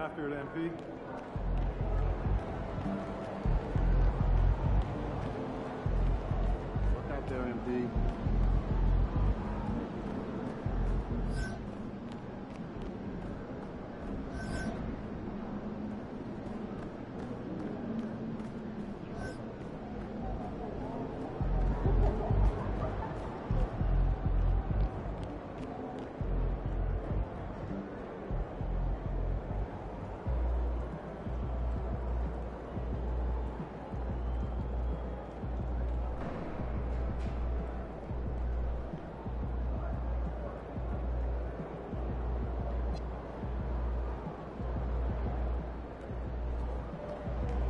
after it, MP. Look out there, MP.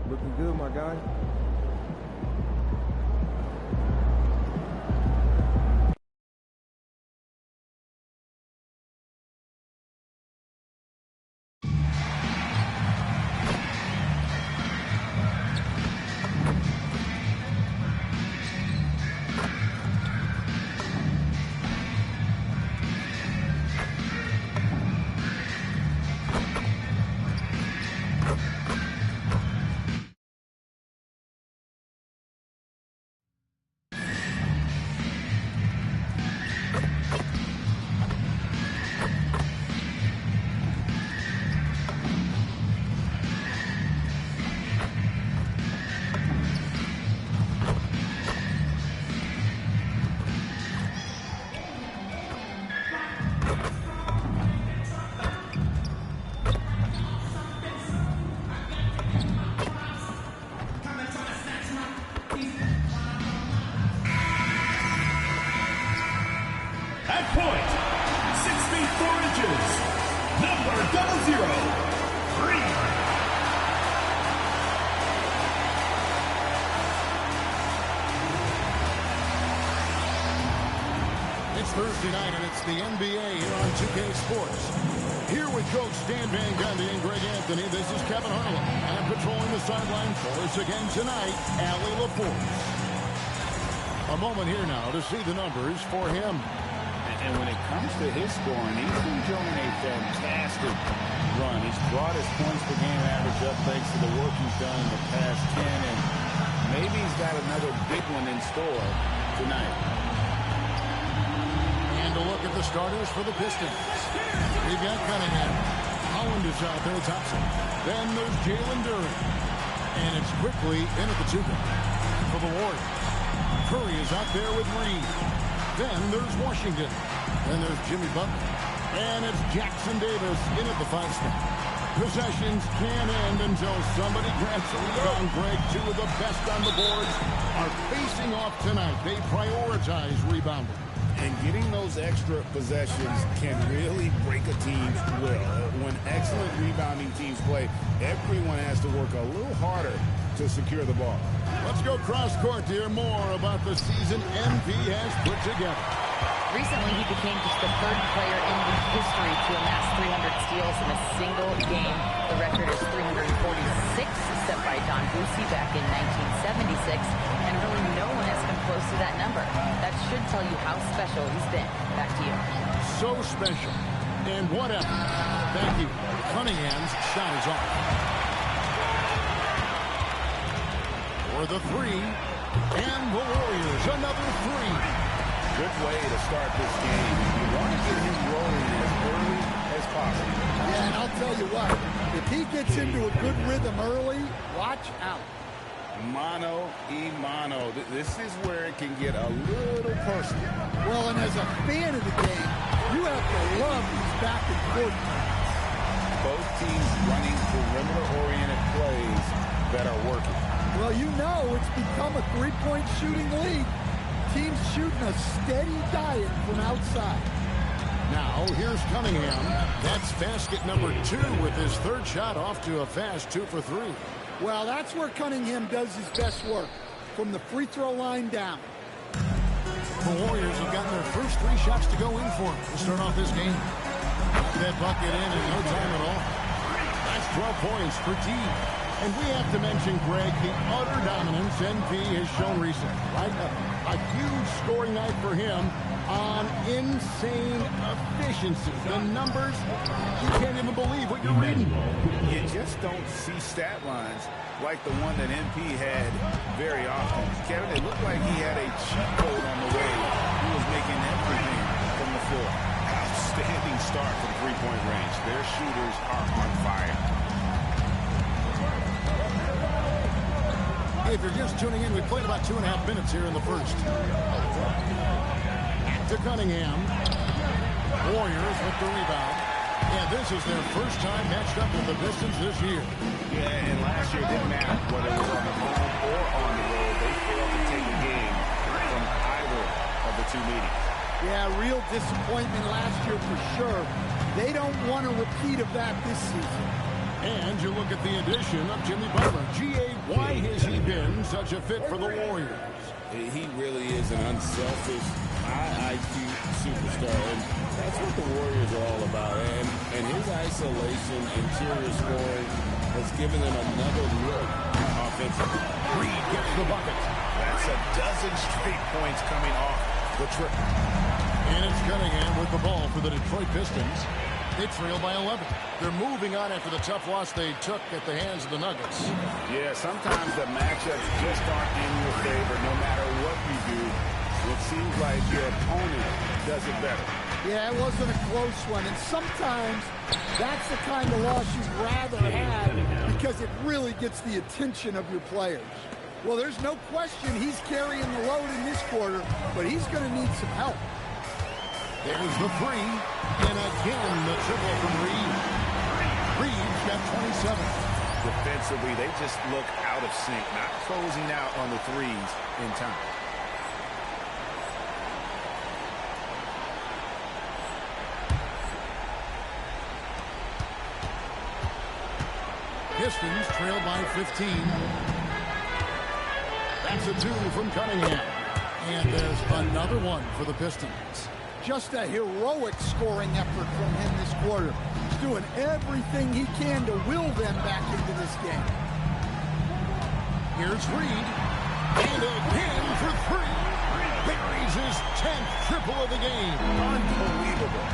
Looking good, my guy. At point, 6 feet 4 inches, number 003. It's Thursday night and it's the NBA here on 2K Sports. Here with Coach Dan Van Gundy and Greg Anthony, this is Kevin Harlan. And patrolling the sideline for us again tonight, Allie LaForce. A moment here now to see the numbers for him. And when it comes to his scoring, he's enjoying a fantastic run. He's brought his points per game average up thanks to the work he's done in the past 10. And maybe he's got another big one in store tonight. And a look at the starters for the Pistons. We've got Cunningham. Holland is out there, Thompson. Then there's Jalen Duren. And it's quickly in at the 2-guard for the Warriors. Curry is out there with Reed. Then there's Washington. Then there's Jimmy Butler. And it's Jackson Davis in at the 5 spot. Possessions can't end until somebody grabs a rebound. Greg, two of the best on the boards are facing off tonight. They prioritize rebounding. And getting those extra possessions can really break a team's will. When excellent rebounding teams play, everyone has to work a little harder to secure the ball. Let's go cross court to hear more about the season MP has put together. Recently, he became just the third player in the history to amass 300 steals in a single game. The record is 346, set by Don Boosie back in 1976, and really no one has come close to that number. That should tell you how special he's been. Back to you. So special. And whatever. Thank you. Cunningham's shot is off. For the 3, and the Warriors another 3. Good way to start this game. You want to get him rolling as early as possible. Yeah, and I'll tell you what, if he gets into a good rhythm early, watch out. Mano y mano. This is where it can get a little personal. Well, and as a fan of the game, you have to love these back and forth. Both teams running perimeter-oriented plays that are working. Well, you know it's become a three-point shooting league. Teams shooting a steady diet from outside. Now, here's Cunningham. That's basket number 2 with his third shot off to a fast 2 for 3. Well, that's where Cunningham does his best work, from the free throw line down. The Warriors have gotten their first 3 shots to go in for to start off this game. Got that bucket in no time at all. That's 12 points for T. And we have to mention, Greg, the utter dominance NP has shown recently, right? A huge scoring night for him on insane efficiency, the numbers, you can't even believe what you're reading. You just don't see stat lines like the one that MP had very often. Kevin, it looked like he had a cheat code on the way. He was making everything from the floor. Outstanding start from three-point range. Their shooters are on fire. If you're just tuning in, we played about 2.5 minutes here in the first. To Cunningham. Warriors with the rebound. And this is their first time matched up with the Pistons this year. Yeah, and last year it didn't matter whether it was on the home or on the road. They failed to take a game from either of the two meetings. Yeah, real disappointment last year for sure. They don't want a repeat of that this season. And you look at the addition of Jimmy Butler. G.A., why has he been such a fit for the Warriors? He really is an unselfish, high IQ superstar, and that's what the Warriors are all about. And his isolation, interior scoring has given them another look offensively. Reed gets the bucket. That's a dozen straight points coming off the trip. And it's Cunningham with the ball for the Detroit Pistons. They trail by 11. They're moving on after the tough loss they took at the hands of the Nuggets. Yeah, sometimes the matchups just aren't in your favor no matter what you do. It seems like your opponent does it better. Yeah, it wasn't a close one. And sometimes that's the kind of loss you'd rather have because it really gets the attention of your players. Well, there's no question he's carrying the load in this quarter, but he's going to need some help. There's the three. And again, the triple from Reed. Reed's got 27. Defensively, they just look out of sync, not closing out on the threes in time. Pistons trail by 15. That's a two from Cunningham. And there's another one for the Pistons. Just a heroic scoring effort from him this quarter. He's doing everything he can to will them back into this game. Here's Reed. And again for three. Buries his 10th triple of the game. Unbelievable.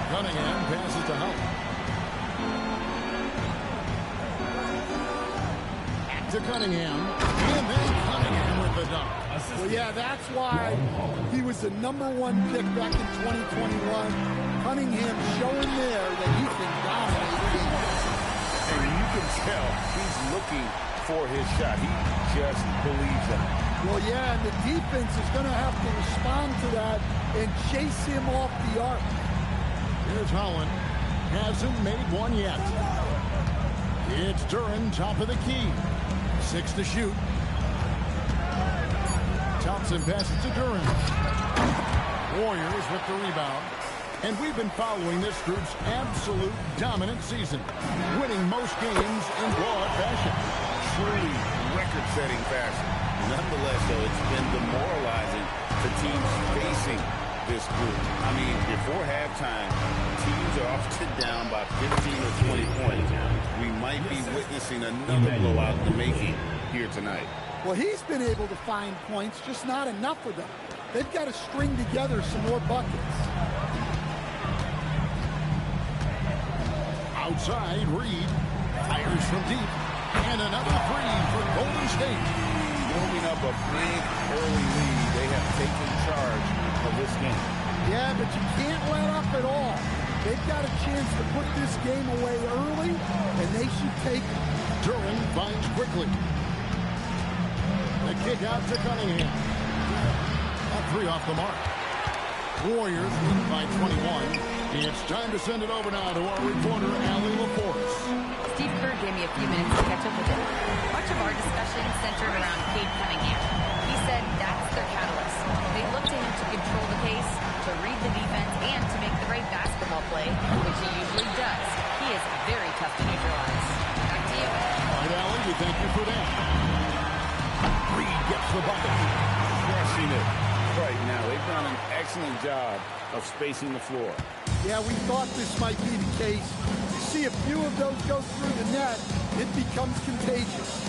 Cunningham passes to Howard. Back to Cunningham. And then Cunningham with the dunk. Well, yeah, that's why he was the #1 pick back in 2021. Cunningham showing there that he can dominate games. And you can tell he's looking for his shot. He just believes that. Well, yeah, and the defense is going to have to respond to that and chase him off the arc. Here's Holland. Hasn't made one yet. It's Duran, top of the key. 6 to shoot. Thompson passes to Duran. Warriors with the rebound. And we've been following this group's absolute dominant season, winning most games in broad fashion. Truly record-setting fashion. Nonetheless, though, it's been demoralizing for teams facing this group. I mean, before halftime, teams are often down by 15 or 20 points. We might be witnessing another blowout in the making here tonight. Well, he's been able to find points, just not enough of them. They've got to string together some more buckets. Outside, Reed fires from deep. And another three for Golden State. Warming up a big early lead. They have taken charge of this game. Yeah, but you can't let up at all. They've got a chance to put this game away early, and they should take it. Duran finds quickly. The kick out to Cunningham. A three off the mark. Warriors lead by 21. It's time to send it over now to our reporter, Allie LaForce. Steve Kerr gave me a few minutes to catch up with him. Much of our discussion centered around Cade Cunningham. He said that's their catalyst. They look to him to control the pace, to read the defense, and to make the right basketball play, which he usually does. He is very tough to neutralize. Back to you. All right, Allie, we thank you for that. Reed gets the bucket. Crushing it right now. They've done an excellent job of spacing the floor. Yeah, we thought this might be the case. You see a few of those go through the net, it becomes contagious.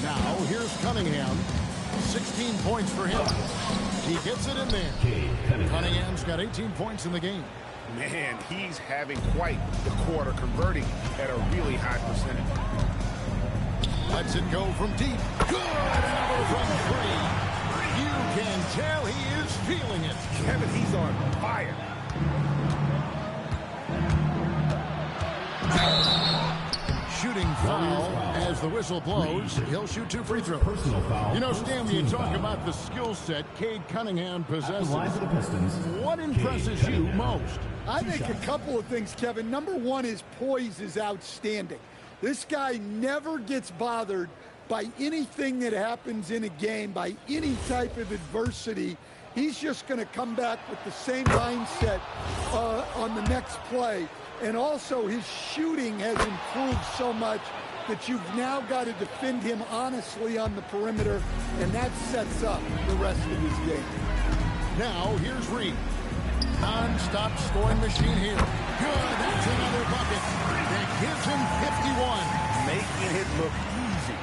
Now, here's Cunningham. 16 points for him. He gets it in there. Cunningham's got 18 points in the game. Man, he's having quite the quarter, converting at a really high percentage. Lets it go from deep. Good! Another from three. You can tell he is feeling it. Kevin, he's on fire. Shooting foul as the whistle blows. He'll shoot 2 free throws. You know, Stan, when you talk about the skill set Cade Cunningham possesses, what impresses you most? I think a couple of things, Kevin. Number one, his poise is outstanding. This guy never gets bothered by anything that happens in a game, by any type of adversity. He's just going to come back with the same mindset on the next play. And also, his shooting has improved so much that you've now got to defend him honestly on the perimeter, and that sets up the rest of his game. Now, here's Reed. Non-stop scoring machine here. Good, that's another bucket. That gives him 51. Making it look easy.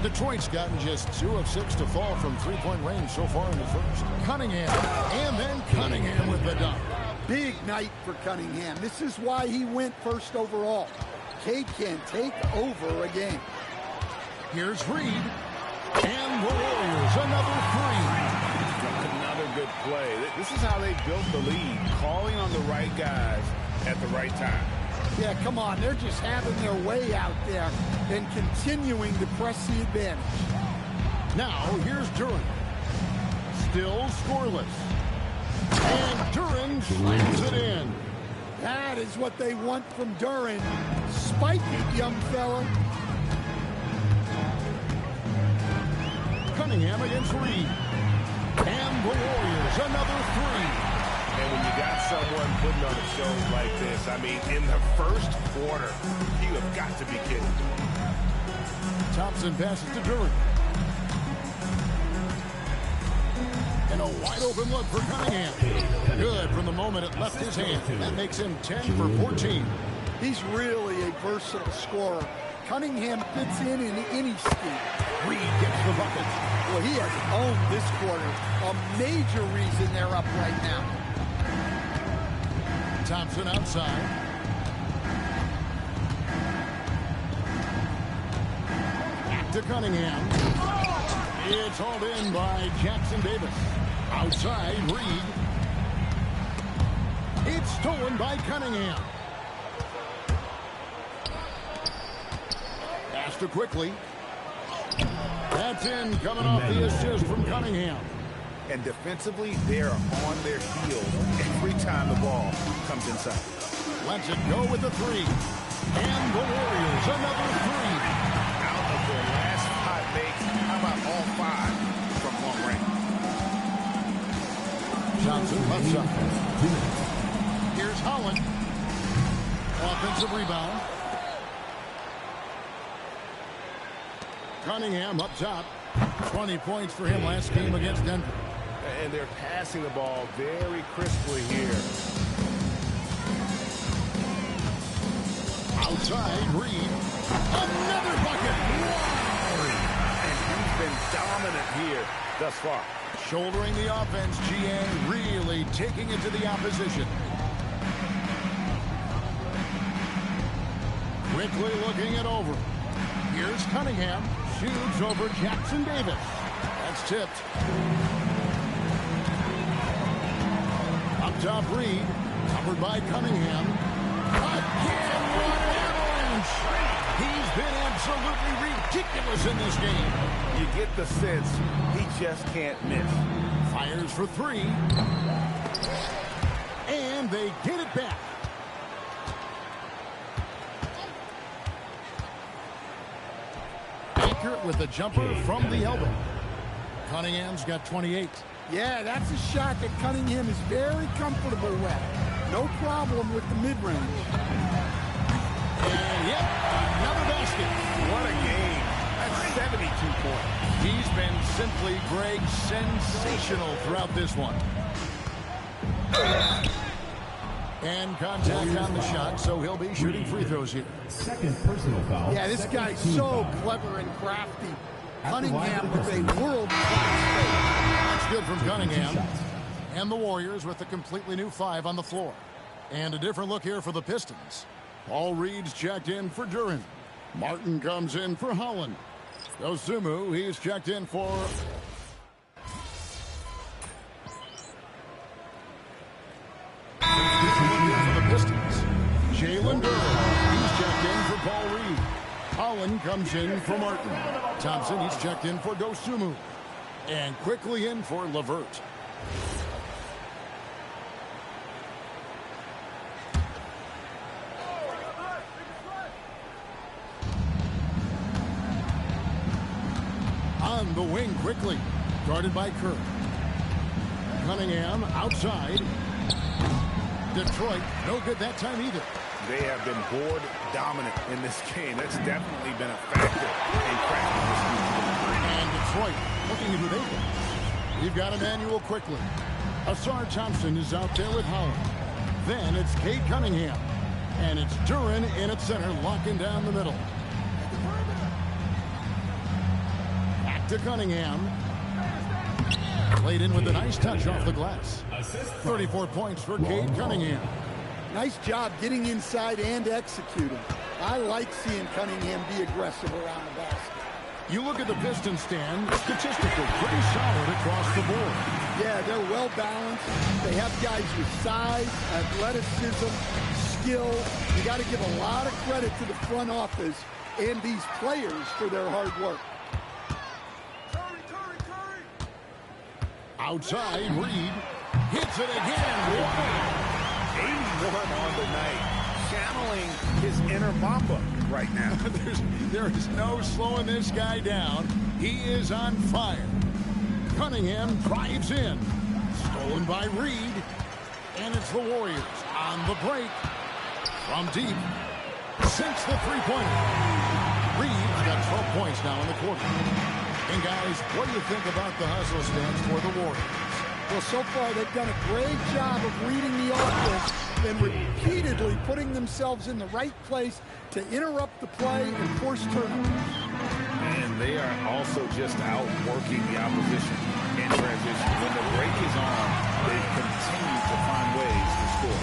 Detroit's gotten just 2 of 6 to fall from three-point range so far in the first. Cunningham, and then Cunningham with the dunk. Big night for Cunningham. This is why he went first overall. Cade can take over a game. Here's Reed. And the Warriors, another three. Another good play. This is how they built the lead, calling on the right guys at the right time. Yeah, come on. They're just having their way out there and continuing to press the advantage. Now, here's Duran. Still scoreless. And Duran slams it in. That is what they want from Duran. Spike it, young fella. Cunningham against Reed. And the Warriors, another three. And when you got someone putting on a show like this, I mean, in the first quarter, you have got to be kidding. Thompson passes to Duran. And a wide open look for Cunningham. Good from the moment it left his hand. That makes him 10 for 14. He's really a versatile scorer. Cunningham fits in any scheme. Reed gets the bucket. Well, he has owned this quarter. A major reason they're up right now. Thompson outside. Back to Cunningham. It's hauled in by Jackson Davis. Outside, Reed. It's stolen by Cunningham. Faster quickly. That's in, coming off the assist from Cunningham. And defensively, they're on their heels every time the ball comes inside. Lets it go with the three. And the Warriors, another three. Out of their last 5 makes, how about all 5 from long range? Johnson left side. Here's Holland. Offensive rebound. Cunningham up top. 20 points for him last game against Denver. And they're passing the ball very crisply here. Outside, Reed. Another bucket. Wow. And he's been dominant here thus far. Shouldering the offense, GA really taking it to the opposition. Quickly looking it over. Here's Cunningham. Shoots over Jackson Davis. That's tipped. Up top, Reed. Covered by Cunningham. Again, what an avalanche! He's been absolutely ridiculous in this game. You get the sense he just can't miss. Fires for three. And they get it back. Accurate with the jumper from the elbow. Cunningham's got 28. Yeah, that's a shot that Cunningham is very comfortable with. No problem with the mid-range. And yep, another basket. What a game. That's 72 points. He's been simply, Greg, sensational throughout this one. And contact on the shot, so he'll be shooting free throws here. Second personal foul. Yeah, this guy's so clever and crafty. Cunningham with a world-class fade. That's good from Cunningham. And the Warriors with a completely new 5 on the floor. And a different look here for the Pistons. Paul Reed's checked in for Duren. Martin comes in for Holland. Dosumu, he's checked in for... for the Pistons. Jalen Duren, he's checked in for Paul Reed. Holland comes in for Martin. Thompson, he's checked in for Dosumu. And quickly in for LeVert. On the wing quickly. Guarded by Kerr. Cunningham outside. Detroit, no good that time either. They have been board dominant in this game. That's definitely been a factor in cracking this game. And Detroit looking at who they've got. We've got Emmanuel quickly. Asar Thompson is out there with Holland. Then it's Cade Cunningham. And it's Duren in at center, locking down the middle. Back to Cunningham. Played in with a nice touch off the glass. 34 points for Cade Cunningham. Nice job getting inside and executing. I like seeing Cunningham be aggressive around the basket. You look at the Pistons stand, statistically pretty solid across the board. Yeah, they're well balanced. They have guys with size, athleticism, skill. You got to give a lot of credit to the front office and these players for their hard work. Outside, Reed hits it again. Wow. 81 on the night. Channeling his inner Mamba right now. There is no slowing this guy down. He is on fire. Cunningham drives in. Stolen by Reed. And it's the Warriors on the break. From deep. Sinks the three-pointer. Reed's got 12 points now in the quarter. And guys, what do you think about the hustle stance for the Warriors? Well, so far they've done a great job of reading the offense and repeatedly putting themselves in the right place to interrupt the play and force turnovers. And they are also just outworking the opposition in transition. When the break is on, they continue to find ways to score.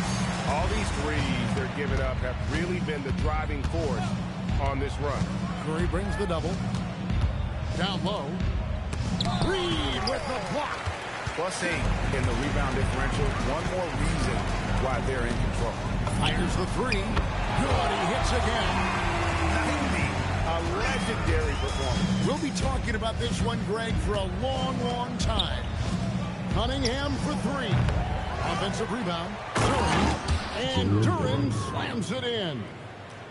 All these threes they're giving up have really been the driving force on this run. Curry brings the double. Down low. Reed with the block. +8 in the rebound differential. One more reason why they're in control. Fires the three. Good, he hits again. 90, a legendary performance. We'll be talking about this one, Greg, for a long, long time. Cunningham for three. Offensive rebound. Duren. And Duren slams it in.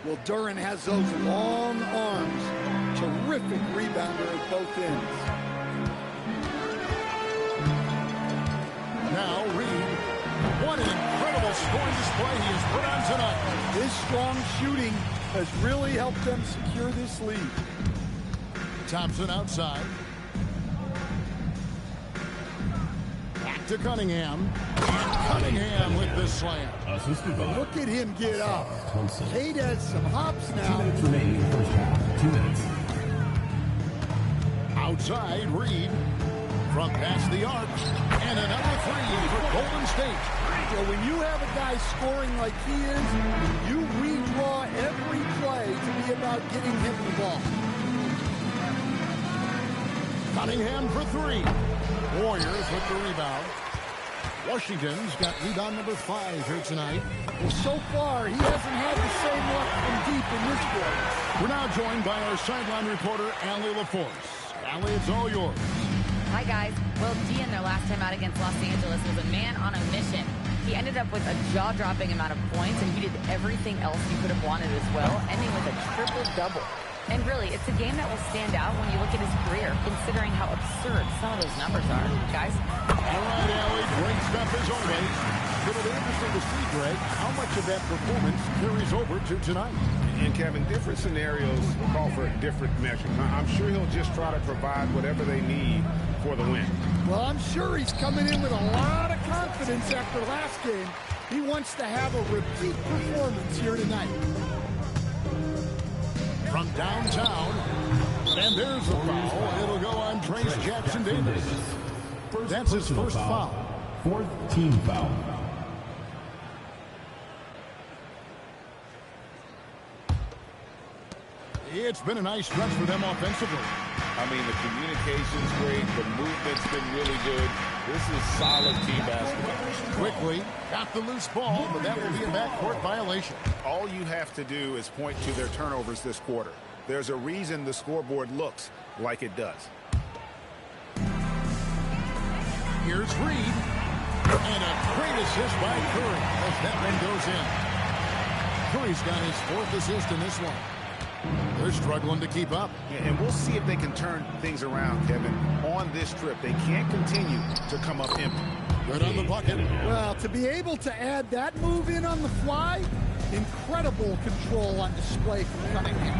Well, Duren has those long arms. Terrific rebounder at both ends. Now Reed. What an incredible scoring display he has put on tonight. His strong shooting has really helped them secure this lead. Thompson outside. Back to Cunningham. And Cunningham with the slam. Look at him get up. Cade has some hops now. 2 minutes remaining in the first half. 2 minutes. Outside, Reed. From past the arc. And another three for Golden State. Well, when you have a guy scoring like he is, you redraw every play to be about getting him the ball. Cunningham for three. Warriors with the rebound. Washington's got rebound number 5 here tonight. Well, so far, he hasn't had the same luck from deep in this quarter. We're now joined by our sideline reporter, Allie LaForce. Allie, it's all yours. Hi, guys. Well, D in their last time out against Los Angeles was a man on a mission. He ended up with a jaw-dropping amount of points, and he did everything else he could have wanted as well, ending with a triple-double. And really, it's a game that will stand out when you look at his career, considering how absurd some of those numbers are. Guys? All right, Allie, great stuff as always. It'll be interesting to see, Greg, how much of that performance carries over to tonight. And, Kevin, different scenarios call for different measures. I'm sure he'll just try to provide whatever they need for the win. Well, I'm sure he's coming in with a lot of confidence after last game. He wants to have a repeat performance here tonight. From downtown, And there's a foul. It'll go on Trace Jackson Davis. That's his first foul. Fourth team foul. It's been a nice stretch for them offensively. I mean, the communication's great. The movement's been really good. This is solid team basketball. Quickly got the loose ball, but that will be a backcourt violation. All you have to do is point to their turnovers this quarter. There's a reason the scoreboard looks like it does. Here's Reed. And a great assist by Curry as that one goes in. Curry's got his fourth assist in this one. They're struggling to keep up. And we'll see if they can turn things around, Kevin. On this trip, they can't continue to come up empty. Good on the bucket. Well, to be able to add that move in on the fly, incredible control on display from Cunningham.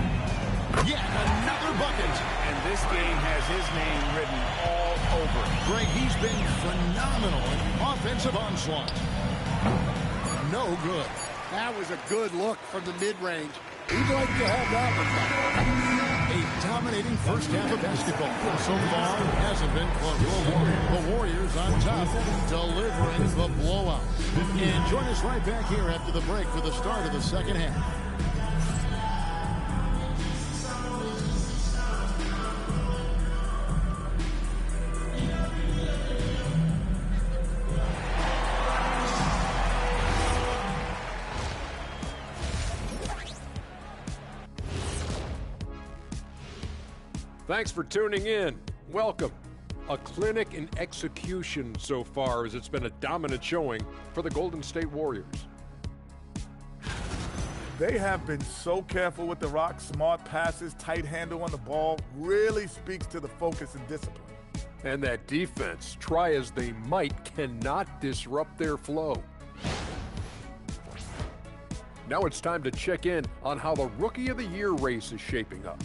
Yet another bucket. And this game has his name written all over it. Greg, he's been phenomenal in offensive onslaught. No good. That was a good look from the mid-range. He'd like to have that one back. A dominating first half of basketball. So far, it hasn't been close. The Warriors on top, delivering the blowout. And join us right back here after the break for the start of the second half. Thanks for tuning in. Welcome. A clinic in execution so far, as it's been a dominant showing for the Golden State Warriors. They have been so careful with the rock. Smart passes, tight handle on the ball, really speaks to the focus and discipline. And that defense, try as they might, cannot disrupt their flow. Now it's time to check in on how the Rookie of the Year race is shaping up.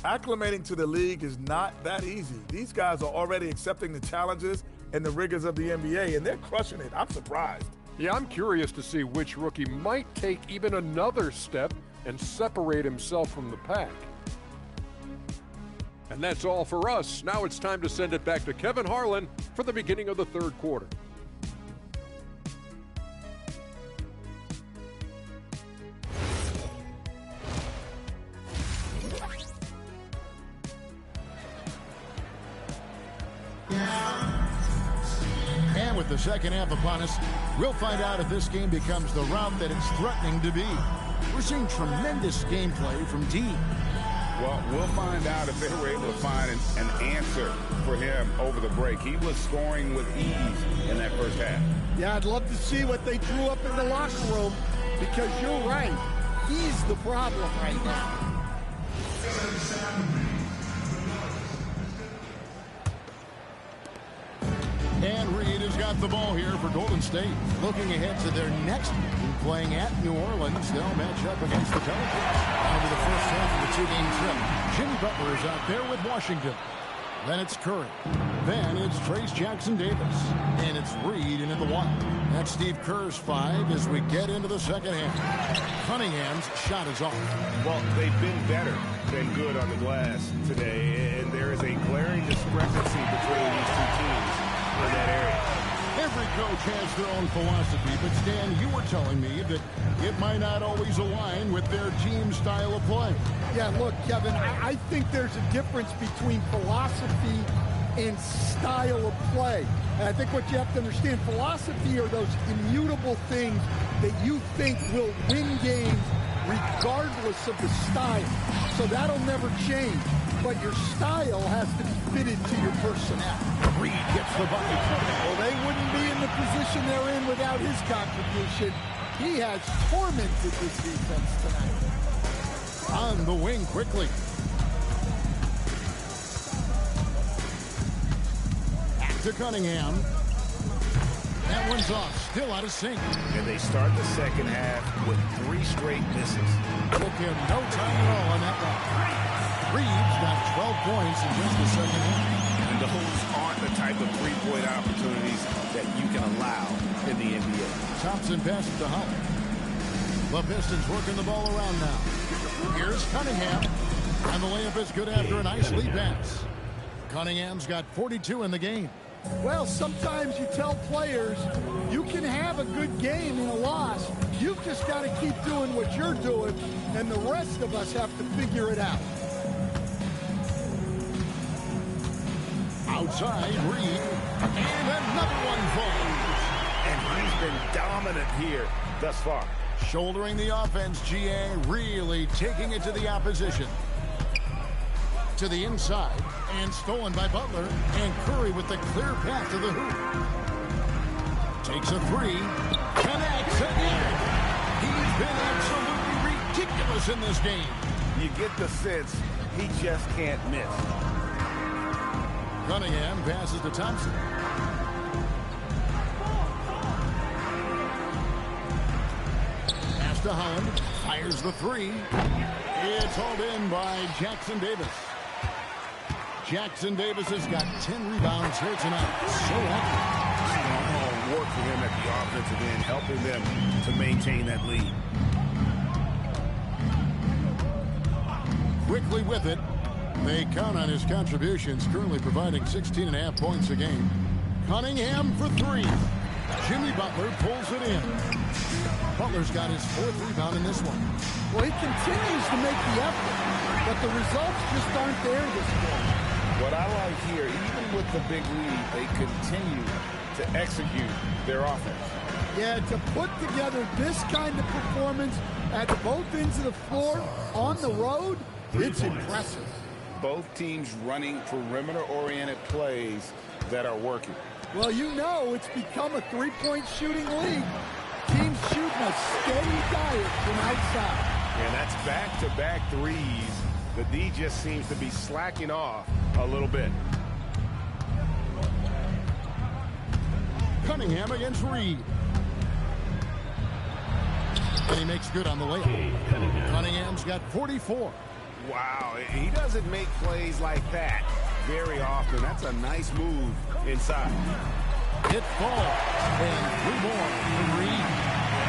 Acclimating to the league is not that easy. These guys are already accepting the challenges and the rigors of the NBA, and they're crushing it. I'm surprised. Yeah, I'm curious to see which rookie might take even another step and separate himself from the pack. And that's all for us. Now it's time to send it back to Kevin Harlan for the beginning of the third quarter. And with the second half upon us, we'll find out if this game becomes the route that it's threatening to be. We're seeing tremendous gameplay from D. Well, we'll find out if they were able to find an answer for him over the break. He was scoring with ease in that first half. Yeah, I'd love to see what they drew up in the locker room, because you're right. He's the problem right now. And Reed has got the ball here for Golden State. Looking ahead to their next game, playing at New Orleans. They'll match up against the Pelicans. Over the first half of the two-game trip, Jimmy Butler is out there with Washington. Then it's Curry. Then it's Trace Jackson Davis. And it's Reed into the one. That's Steve Kerr's 5 as we get into the second half. Cunningham's shot is off. Well, they've been better than good on the glass today, and there is a glaring discrepancy between these two teams in that area. Every coach has their own philosophy, but Stan, you were telling me that it might not always align with their team style of play. Yeah, look, Kevin, I think there's a difference between philosophy and style of play. And I think what you have to understand, philosophy are those immutable things that you think will win games regardless of the style. So that'll never change. But your style has to be fitted to your personnel. Reed gets the bucket. Well, they wouldn't be in the position they're in without his contribution. He has tormented this defense tonight. On the wing quickly. Back to Cunningham. That one's off. Still out of sync. And they start the second half with 3 straight misses. Took him no time at all on that one. Reed's got 12 points in just the second half. And those aren't the type of three-point opportunities that you can allow in the NBA. Thompson passes to Holland. The Pistons working the ball around now. Here's Cunningham. And the layup is good after a nice lead pass. Cunningham's got 42 in the game. Well, sometimes you tell players you can have a good game in a loss. You've just got to keep doing what you're doing, and the rest of us have to figure it out. Outside, Reed. And another one falls. And he's been dominant here thus far. Shouldering the offense, GA really taking it to the opposition. To the inside, and stolen by Butler, and Curry with the clear path to the hoop. Takes a three, connects again. He's been absolutely ridiculous in this game. You get the sense he just can't miss. Cunningham passes to Thompson. Pass to Holland, fires the three. It's hauled in by Jackson Davis. Jackson Davis has got 10 rebounds here tonight. So happy. Strong work for him at the offensive end, helping them to maintain that lead. Quickly with it. They count on his contributions, currently providing 16.5 points a game. Cunningham for three. Jimmy Butler pulls it in. Butler's got his 4th rebound in this one. Well, he continues to make the effort, but the results just aren't there this quarter. What I like here, even with the big lead, they continue to execute their offense. Yeah, to put together this kind of performance at both ends of the floor on the road, it's impressive. Both teams running perimeter-oriented plays that are working. Well, you know it's become a three-point shooting league. Teams shooting a steady diet from outside. And that's back-to-back threes. The D just seems to be slacking off a little bit. Cunningham against Reed. And he makes good on the layup. Cunningham's got 44. Wow, he doesn't make plays like that very often. That's a nice move inside. It falls. And 3 more from Reed.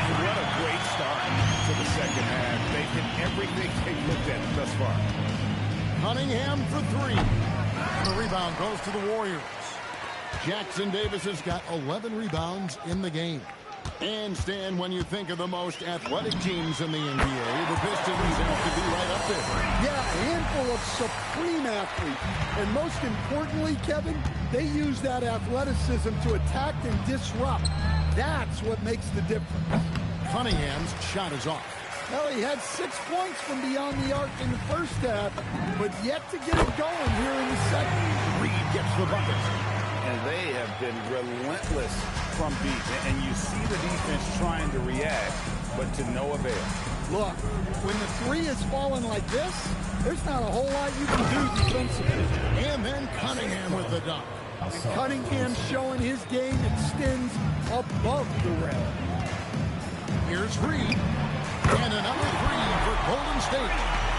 And what a great start to the second half. They've hit everything they looked at thus far. Cunningham for 3. And the rebound goes to the Warriors. Jackson Davis has got 11 rebounds in the game. And Stan, when you think of the most athletic teams in the NBA, the Pistons have to be right up there. Yeah, a handful of supreme athletes. And most importantly, Kevin, they use that athleticism to attack and disrupt. That's what makes the difference. Cunningham's shot is off. Well, he had 6 points from beyond the arc in the first half, but yet to get it going here in the second. Reed gets the bucket. And they have been relentless from deep. And you see the defense trying to react, but to no avail. Look, when the three is falling like this, there's not a whole lot you can do defensively. And then Cunningham with the dunk. And Cunningham showing his game extends above the rim. Here's Reed. And another 3 for Golden State.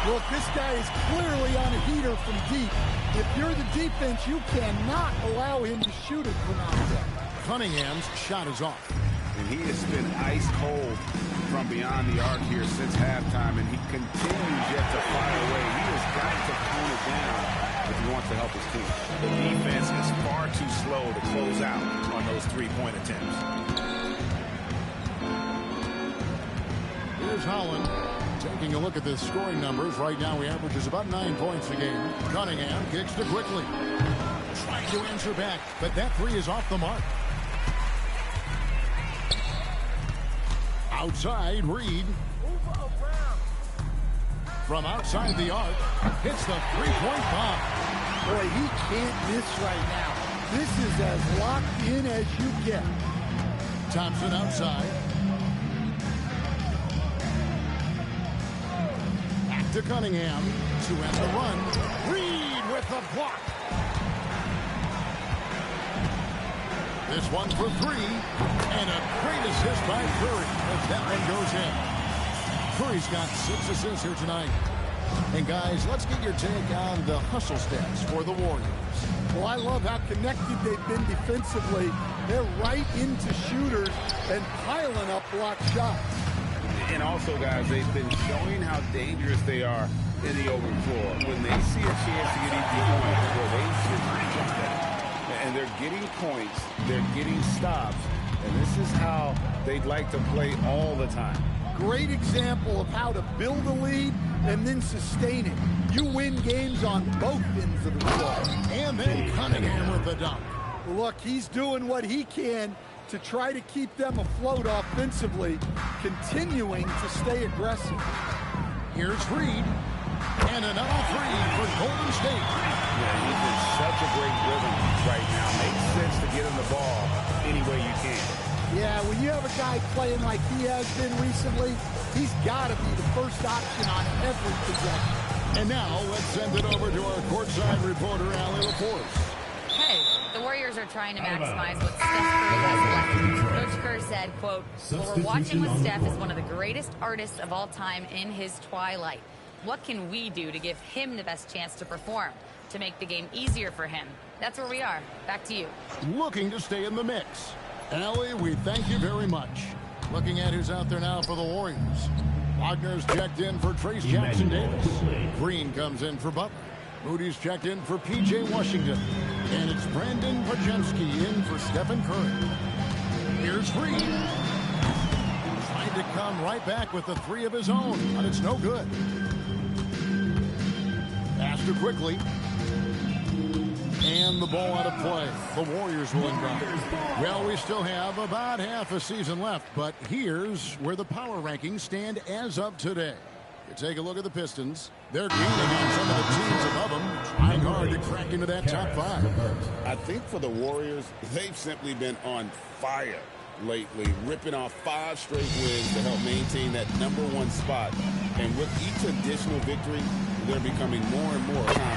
Look, this guy is clearly on a heater from deep. If you're the defense, you cannot allow him to shoot it from out there. Cunningham's shot is off. And he has been ice cold from beyond the arc here since halftime, and he continues yet to fire away. He has got to tone it down if he wants to help his team. The defense is far too slow to close out on those three-point attempts. Here's Holland. Taking a look at the scoring numbers, right now he averages about 9 points a game. Cunningham kicks to quickly. Trying to answer back, but that 3 is off the mark. Outside, Reed. From outside the arc, hits the three-point bomb. Boy, he can't miss right now. This is as locked in as you get. Thompson outside. Back to Cunningham to end the run. Reed with the block. This one for 3. And a great assist by Curry as that one goes in. Curry's got 6 assists here tonight. And guys, let's get your take on the hustle stats for the Warriors. Well, I love how connected they've been defensively. They're right into shooters and piling up block shots. And also, guys, they've been showing how dangerous they are in the open floor. When they see a chance to get easy points, well, they should jump that. And they're getting points, they're getting stops, and this is how they'd like to play all the time. Great example of how to build a lead and then sustain it. You win games on both ends of the floor. And then Cunningham with the dunk. Look, he's doing what he can to try to keep them afloat offensively, continuing to stay aggressive. Here's Reed. And another three for Golden State. Yeah, he's in such a great rhythm right now. Makes sense to get him the ball any way you can. Yeah, when you have a guy playing like he has been recently, he's got to be the first option on every possession. And now let's send it over to our courtside reporter, Allie LaForce. Hey, the Warriors are trying to maximize what Steph Curry has left. Coach Kerr said, quote, "What we're watching with Steph is one of the greatest artists of all time in his twilight. What can we do to give him the best chance to perform, to make the game easier for him?" That's where we are. Back to you. Looking to stay in the mix. Allie, we thank you very much. Looking at who's out there now for the Warriors. Wagner's checked in for Trace Jackson Davis. Green comes in for Butler. Moody's checked in for P.J. Washington. And it's Brandon Pajemski in for Stephen Curry. Here's Reed. Trying to come right back with the three of his own, but it's no good. Faster quickly. And the ball out of play. The Warriors will inbound. Well, we still have about half a season left, but here's where the power rankings stand as of today. You take a look at the Pistons. They're gaining on some of the teams above them, trying hard to crack into that top five. I think for the Warriors, they've simply been on fire lately, ripping off 5 straight wins to help maintain that #1 spot. And with each additional victory, they're becoming more and more confident.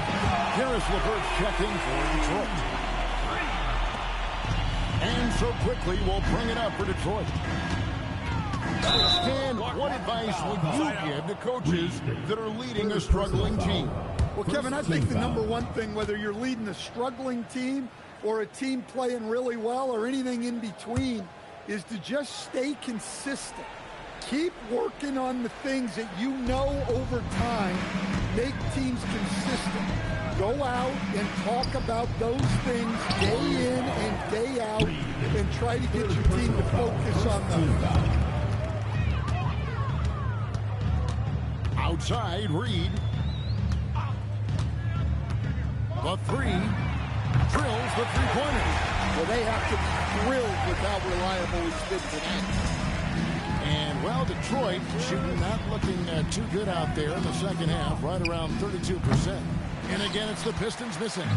Harris LeVert checked in for Detroit. And so quickly, we'll bring it up for Detroit. Stan, what advice would you give to coaches that are leading a struggling team? Well, Kevin, I think the #1 thing, whether you're leading a struggling team or a team playing really well or anything in between, is to just stay consistent. Keep working on the things that you know over time make teams consistent. Go out and talk about those things day in and day out and try to get your team to focus on those. Outside, Reed. The three. Drills the three-pointer. Well, they have to be thrilled with how reliable he's been tonight. And, well, Detroit shooting not looking too good out there in the second half, right around 32%. And again, it's the Pistons missing.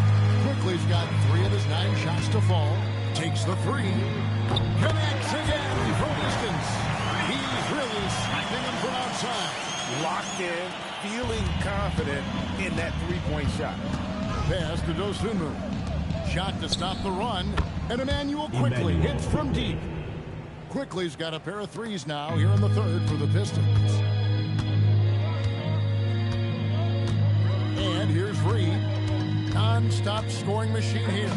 Quickly's got 3 of his 9 shots to fall. Takes the 3. Connects again from distance. He's really sniping him from outside. Locked in, feeling confident in that 3-point shot. Pass to Dosunmu. Shot to stop the run. And Emmanuel Quickly hits from deep. Quickly's got a pair of 3s now here in the third for the Pistons. And here's Reed. Non-stop scoring machine here.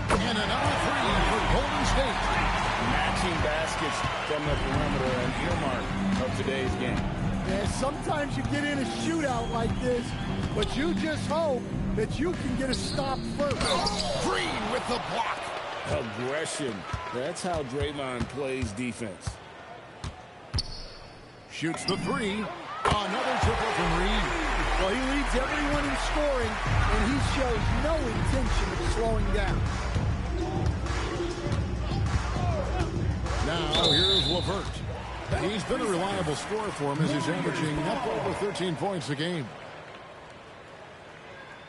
And another 3 for Golden State. Matching baskets from the perimeter, an earmark of today's game. Yeah, sometimes you get in a shootout like this, but you just hope that you can get a stop first. Green with the block. Aggression. That's how Draymond plays defense. Shoots the 3. Another triple from Reed. Well, he leads everyone in scoring, and he shows no intention of slowing down. Now here's LeVert. He's been a reliable scorer for him as he's averaging up over 13 points a game.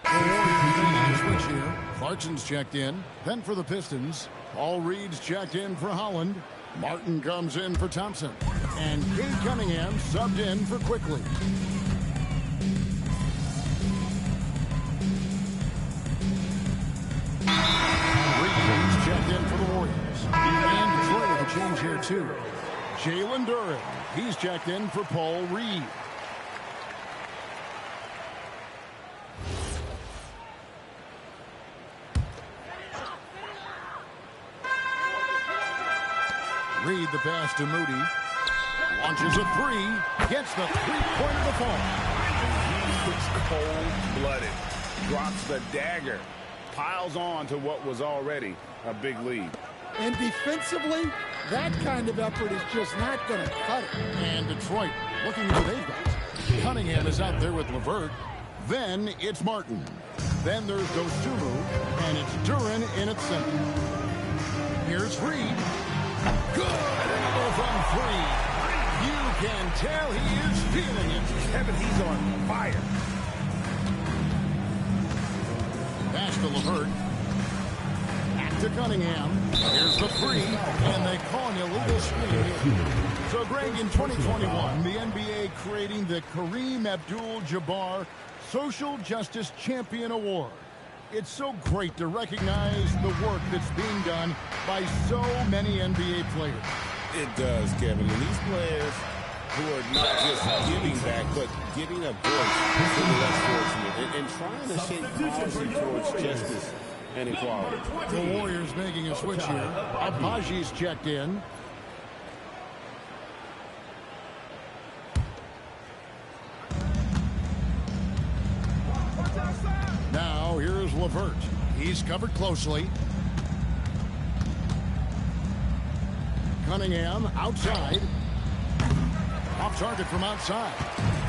Switch here. Clarkson's checked in. Then for the Pistons, Paul Reed's checked in for Holland. Martin comes in for Thompson. And Cade Cunningham subbed in for Quickly. Reed's checked in for the Warriors. And Detroit with a change here too. Jalen Duren. He's checked in for Paul Reed. Reed the pass to Moody. Launches a 3. Gets the 3-pointer to fall. It's cold-blooded. Drops the dagger. Piles on to what was already a big lead. And defensively, that kind of effort is just not going to cut it. And Detroit looking at what they've got. Cunningham is out there with LeVert. Then it's Martin. Then there's Dosunmu, and it's Duren in at center. Here's Reed. Good from three. You can tell he is feeling it. Kevin, he's on fire. Pass to LeVert. Back to Cunningham. Here's the three, and they call an illegal screen. So, Greg, in 2021, the NBA creating the Kareem Abdul-Jabbar Social Justice Champion Award. It's so great to recognize the work that's being done by so many NBA players. It does, Kevin. And these players who are not just giving back, but giving a voice to the less fortunate and trying to shape policy towards justice and equality. The Warriors making a switch here. Abaji's checked in. Now here's LeVert. He's covered closely. Cunningham outside. Off target from outside.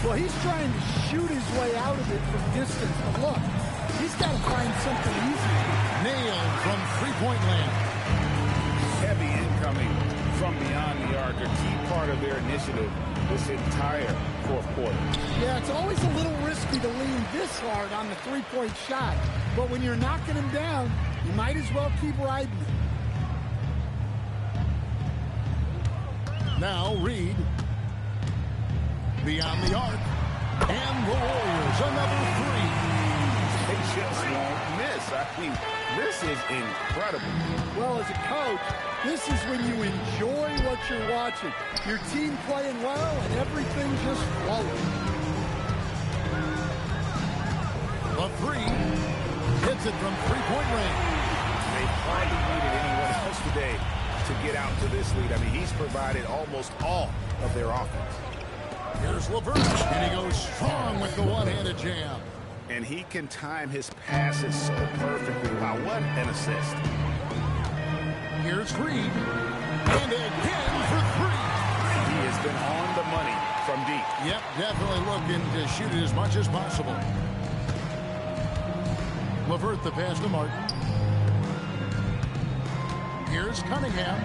Well, he's trying to shoot his way out of it from distance. But look, he's got to find something easy. Nailed from three-point land. Heavy incoming from beyond the arc, a key part of their initiative this entire fourth quarter. Yeah, it's always a little risky to lean this hard on the three-point shot. But when you're knocking him down, you might as well keep riding it. Now Reed. Beyond the arc. And the Warriors, another three. They just won't miss. I mean, this is incredible. Well, as a coach, this is when you enjoy what you're watching. Your team playing well and everything just flowing. The three. Hits it from three-point range. They hardly needed anyone else today to get out to this lead. I mean, he's provided almost all of their offense. Here's LeVert, and he goes strong with the one-handed jam. And he can time his passes so perfectly. Wow, what an assist. Here's Reed, and again for three. He has been on the money from deep. Yep, definitely looking to shoot it as much as possible. LeVert the pass to Martin. Here's Cunningham,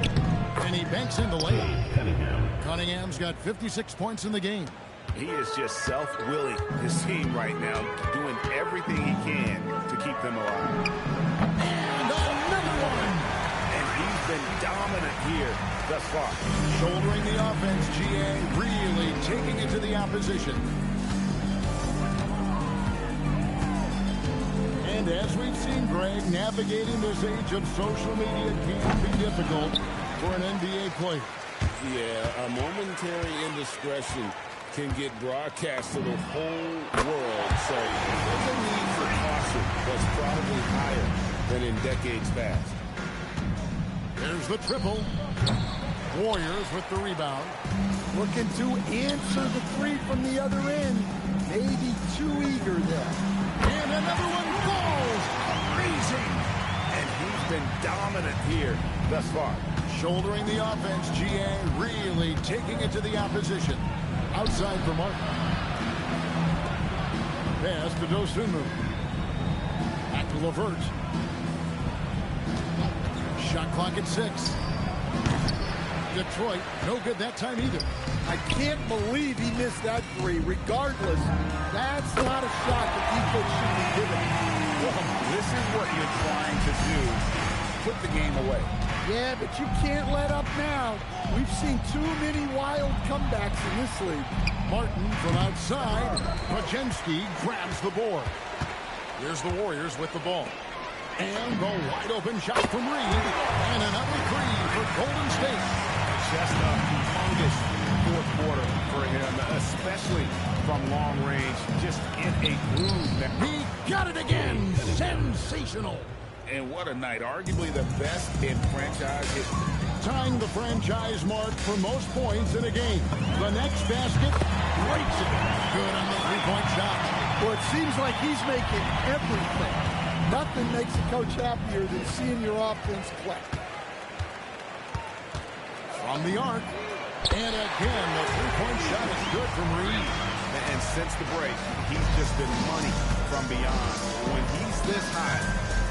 and he banks in the layup. Cunningham's got 56 points in the game. He is just self-willing his team right now, doing everything he can to keep them alive. And another one. And he's been dominant here thus far. Shouldering the offense, GA, really taking it to the opposition. And as we've seen, Greg, navigating this age of social media can be difficult for an NBA player. Yeah, a momentary indiscretion can get broadcast to the whole world. So there's a need for caution that's probably higher than in decades past. There's the triple. Warriors with the rebound. Looking to answer the three from the other end. Maybe too eager there. And another one falls. Amazing. And he's been dominant here thus far. Shouldering the offense, GA really taking it to the opposition. Outside for Martin. Pass to Dosunmu. Back to LeVert. Shot clock at 6. Detroit, no good that time either. I can't believe he missed that three. Regardless, that's not a shot the defense should be giving. Well, this is what you're trying to do. Put the game away. Yeah, but you can't let up now. We've seen too many wild comebacks in this league. Martin from outside. Paczynski grabs the board. Here's the Warriors with the ball. And the wide open shot from Reed. And another three for Golden State. Just a humongous fourth quarter for him, especially from long range, just in a groove. He got it again. Sensational. And what a night. Arguably the best in franchise history. Tying the franchise mark for most points in a game. The next basket breaks it. Good on the three-point shot. Well, it seems like he's making everything. Nothing makes a coach happier than seeing your offense click. From the arc. And again, the three-point shot is good from Reed. And since the break, he's just been money from beyond. When he's this high,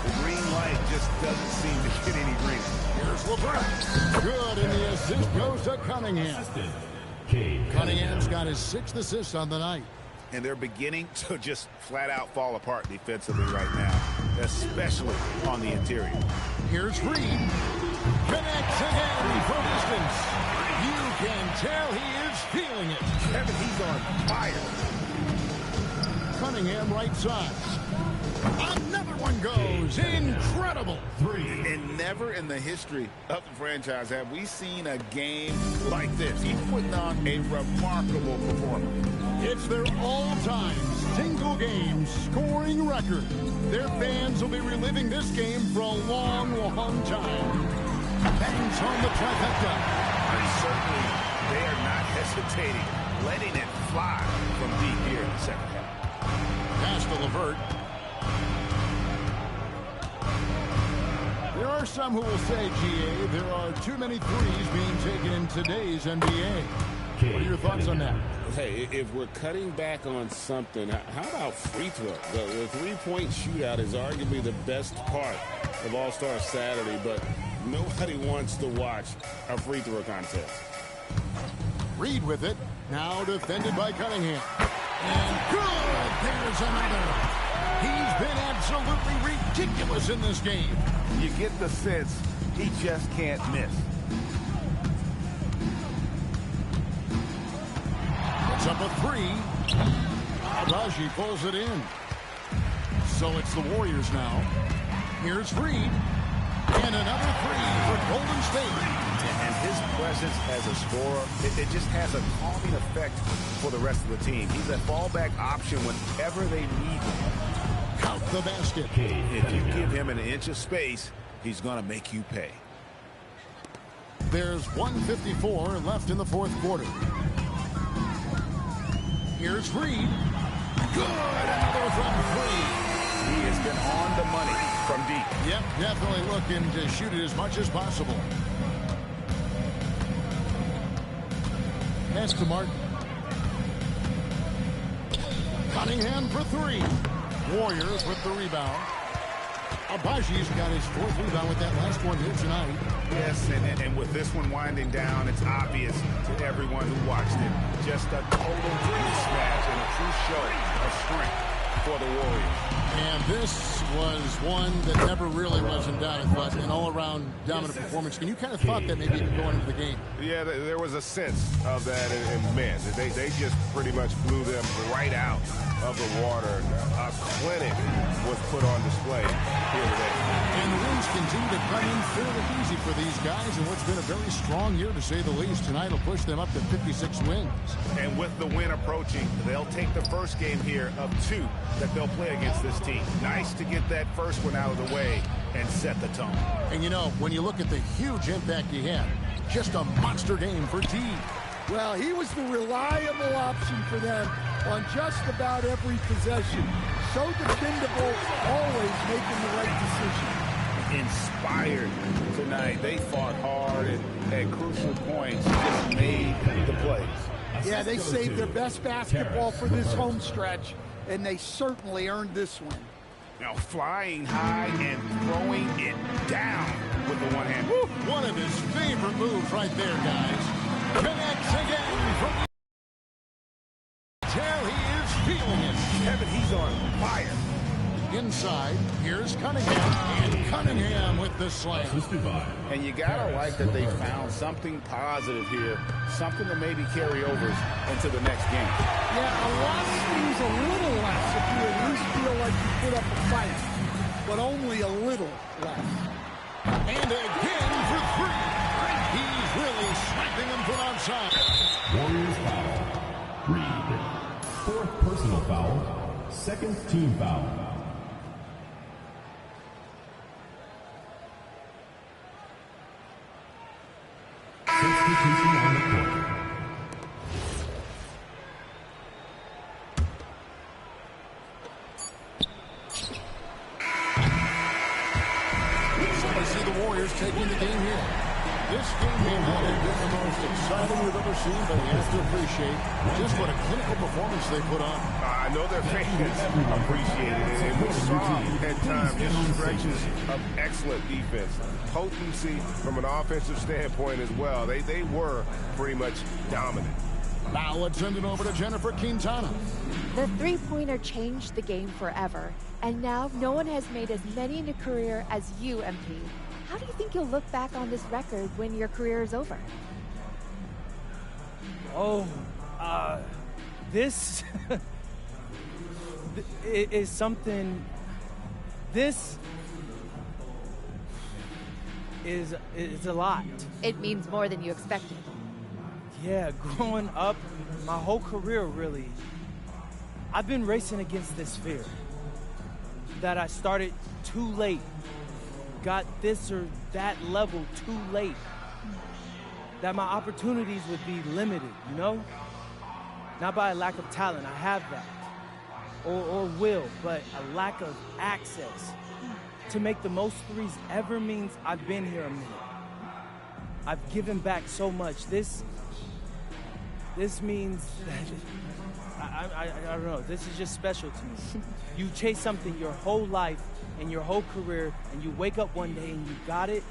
the green light just doesn't seem to get any greener. Here's LeBron. Good, and the assist goes to Cunningham. Cunningham's got his 6th assist on the night. And they're beginning to just flat-out fall apart defensively right now, especially on the interior. Here's Reed. Connects again for distance. You can tell he is feeling it. Kevin, he's on fire. Cunningham right side. Another one goes. Incredible. And never in the history of the franchise have we seen a game like this. He's putting on a remarkable performance. It's their all-time single-game scoring record. Their fans will be reliving this game for a long, long time. Bangs home the trifecta. And certainly, they are not hesitating, letting it fly from deep here in the second half. Pass to LeVert. There are some who will say, GA, there are too many threes being taken in today's NBA. What are your thoughts on that? Hey, if we're cutting back on something, how about free throw? The three-point shootout is arguably the best part of All-Star Saturday, but nobody wants to watch a free throw contest. Reed with it. Now defended by Cunningham. And good! There's another. He's been absolutely ridiculous in this game. You get the sense he just can't miss. It's up a 3. Raji pulls it in. So it's the Warriors now. Here's Reed. And another 3 for Golden State. And his presence as a scorer, it just has a calming effect for the rest of the team. He's a fallback option whenever they need him. Count the basket. If you give him an inch of space, he's going to make you pay. There's 1:54 left in the fourth quarter. Here's Reed. Good. Another from 3. He has been on the money from deep. Yep, definitely looking to shoot it as much as possible. Pass to Martin. Cunningham for 3. Warriors with the rebound. Abaji's got his 4th rebound with that last one here tonight. Yes, and with this one winding down, it's obvious to everyone who watched it. Just a total mismatch and a true show of strength for the Warriors. And this was one that never really was in doubt, I thought, an all-around dominant performance. Can you kind of thought that maybe even going into the game? Yeah, there was a sense of that, and man, they just pretty much blew them right out of the water. A clinic was put on display here today. And the wins continue to come in fairly easy for these guys, and what's been a very strong year, to say the least. Tonight will push them up to 56 wins. And with the win approaching, they'll take the first game here of 2 that they'll play against this team. Nice to get that first one out of the way and set the tone. And you know, when you look at the huge impact he had, just a monster game for T. Well, he was the reliable option for them on just about every possession. So dependable, always making the right decision. Inspired tonight. They fought hard and at crucial points just made the plays. Yeah, they saved their best basketball for this home stretch, and they certainly earned this one. Now flying high and throwing it down with the one hand. Woo, one of his favorite moves right there, guys. Connects again from tell he is feeling it. Kevin, he's on fire. Inside, here's Cunningham, and Cunningham with the slam. And you gotta like that they found something positive here, something to maybe carry overs into the next game. Yeah, a loss seems a little less if you at least feel like you put up a fight, but only a little less. And again for 3. He's really sniping them from outside. Warriors foul. Reed. 4th personal foul. 2nd team foul. Substitution on the court. than we've ever seen, but he has to appreciate just what a clinical performance they put on. I know their fans appreciate it, and we saw at times just stretches of excellent defense. Potency from an offensive standpoint as well. They were pretty much dominant. Now let's send it over to Jennifer Quintana. The three-pointer changed the game forever, and now no one has made as many in a career as you, MP. How do you think you'll look back on this record when your career is over? This is something. This is a lot. It means more than you expected. Yeah, growing up, my whole career really, I've been racing against this fear that I started too late, got this or that level too late, that my opportunities would be limited, you know? Not by a lack of talent, I have that, or will, but a lack of access. To make the most threes ever means I've been here a minute. I've given back so much. This means that I don't know. This is just special to me. You chase something your whole life and your whole career, and you wake up one day and you got it.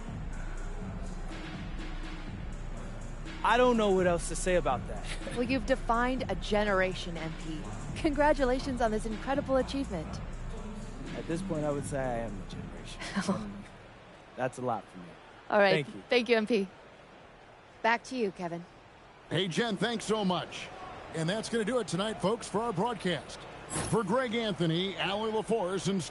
I don't know what else to say about that. Well, you've defined a generation, MP. Congratulations on this incredible achievement. At this point, I would say I am the generation. That's a lot for me. All right. Thank you. Thank you, MP. Back to you, Kevin. Hey, Jen, thanks so much. And that's going to do it tonight, folks, for our broadcast. For Greg Anthony, Allie LaForce, and...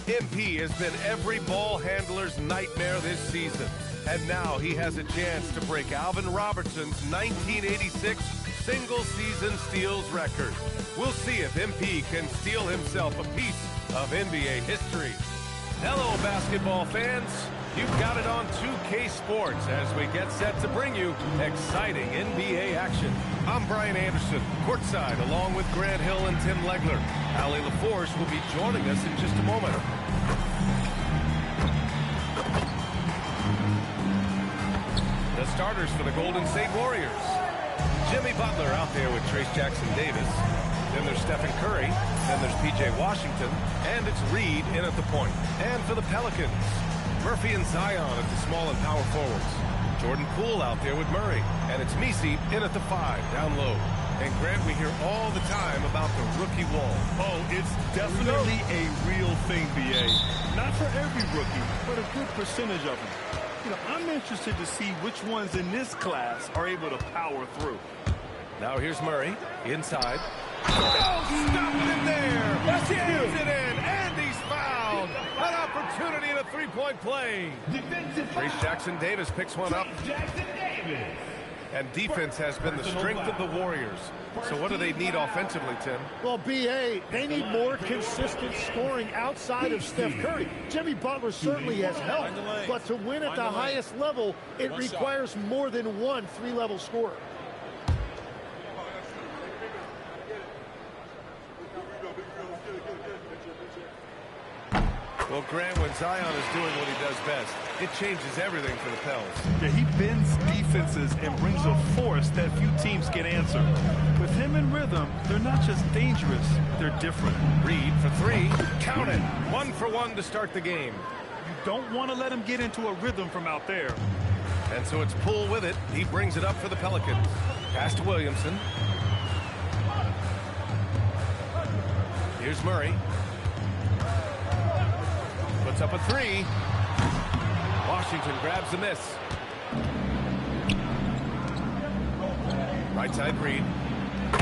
MP has been every ball handler's nightmare this season. And now he has a chance to break Alvin Robertson's 1986 single-season steals record. We'll see if MP can steal himself a piece of NBA history. Hello, basketball fans. You've got it on 2K Sports as we get set to bring you exciting NBA action. I'm Brian Anderson, courtside, along with Grant Hill and Tim Legler. Allie LaForce will be joining us in just a moment. The starters for the Golden State Warriors. Jimmy Butler out there with Trace Jackson-Davis. Then there's Stephen Curry. Then there's P.J. Washington. And it's Reed in at the point. And for the Pelicans, Murphy and Zion at the small and power forwards. Jordan Poole out there with Murray. And it's Messi in at the 5, down low. And Grant, we hear all the time about the rookie wall. Oh, it's definitely a real thing, B.A. Not for every rookie, but a good percentage of them. You know, I'm interested to see which ones in this class are able to power through. Now here's Murray inside. Oh, stopped it there. Jams it in, and he's fouled. An opportunity in a three-point play. Trace Jackson-Davis picks one up. And defense has been the strength of the Warriors. So what do they need offensively, Tim? Well, B.A., they need more consistent scoring outside of Steph Curry. Jimmy Butler certainly has helped, but to win at the highest level, it requires more than one three-level scorer. Well, Grant, when Zion is doing what he does best, it changes everything for the Pels. Yeah, he bends defenses and brings a force that few teams can answer. With him in rhythm, they're not just dangerous, they're different. Reed for three. Count it. 1 for 1 to start the game. You don't want to let him get into a rhythm from out there. And so it's Poole with it. He brings it up for the Pelicans. Pass to Williamson. Here's Murray. Puts up a three. Washington grabs the miss. Right side Reed.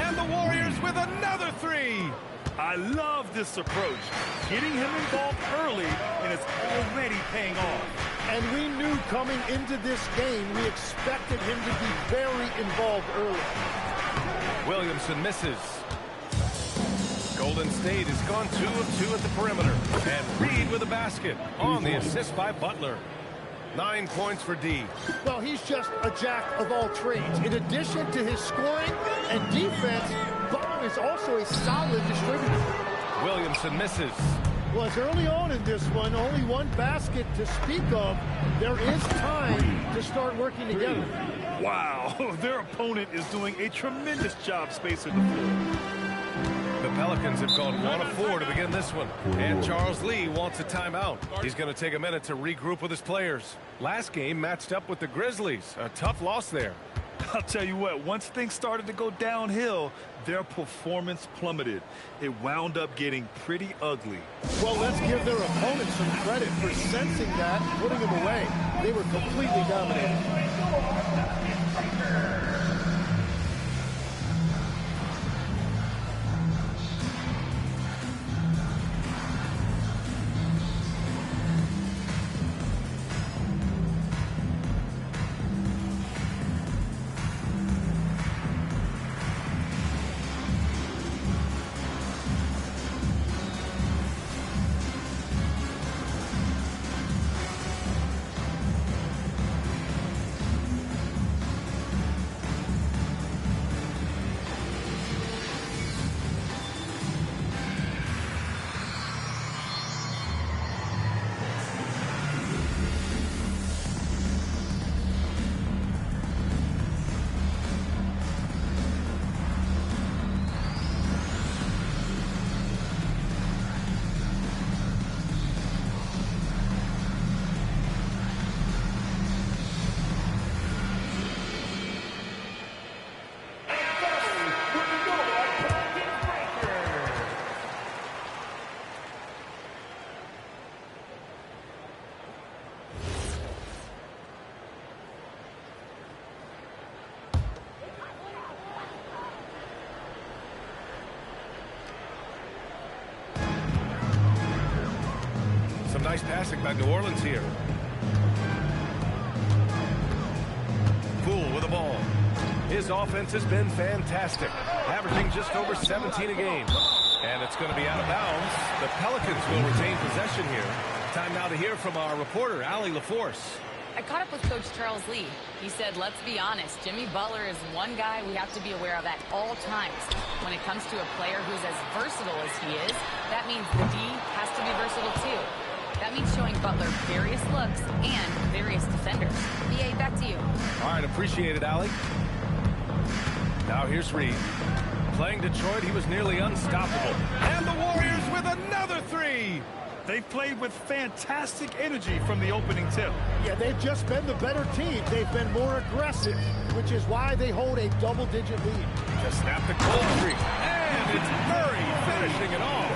And the Warriors with another three. I love this approach. Getting him involved early, and it's already paying off. And we knew coming into this game, we expected him to be very involved early. Williamson misses. Golden State has gone 2 of 2 at the perimeter. And Reed with a basket on the assist by Butler. 9 points for D. Well, he's just a jack of all trades. In addition to his scoring and defense, Butler is also a solid distributor. Williamson misses. Well, as early on in this one, only one basket to speak of. There is time to start working together. Wow, their opponent is doing a tremendous job spacing the floor. The Pelicans have gone 1 of 4 to begin this one. And Charles Lee wants a timeout. He's going to take a minute to regroup with his players. Last game matched up with the Grizzlies. A tough loss there. I'll tell you what, once things started to go downhill, their performance plummeted. It wound up getting pretty ugly. Well, let's give their opponents some credit for sensing that and putting them away. They were completely dominated. Nice passing by New Orleans here. Poole with the ball. His offense has been fantastic, averaging just over 17 a game. And it's going to be out of bounds. The Pelicans will retain possession here. Time now to hear from our reporter, Allie LaForce. I caught up with Coach Charles Lee. He said, let's be honest, Jimmy Butler is one guy we have to be aware of at all times. When it comes to a player who's as versatile as he is, that means the D has to be versatile too. That means showing Butler various looks and various defenders. BA, back to you. All right, appreciate it, Allie. Now here's Reed. Playing Detroit, he was nearly unstoppable. And the Warriors with another three. They've played with fantastic energy from the opening tip. Yeah, they've just been the better team. They've been more aggressive, which is why they hold a double-digit lead. Just snap the cold streak. And it's Murray finishing it off.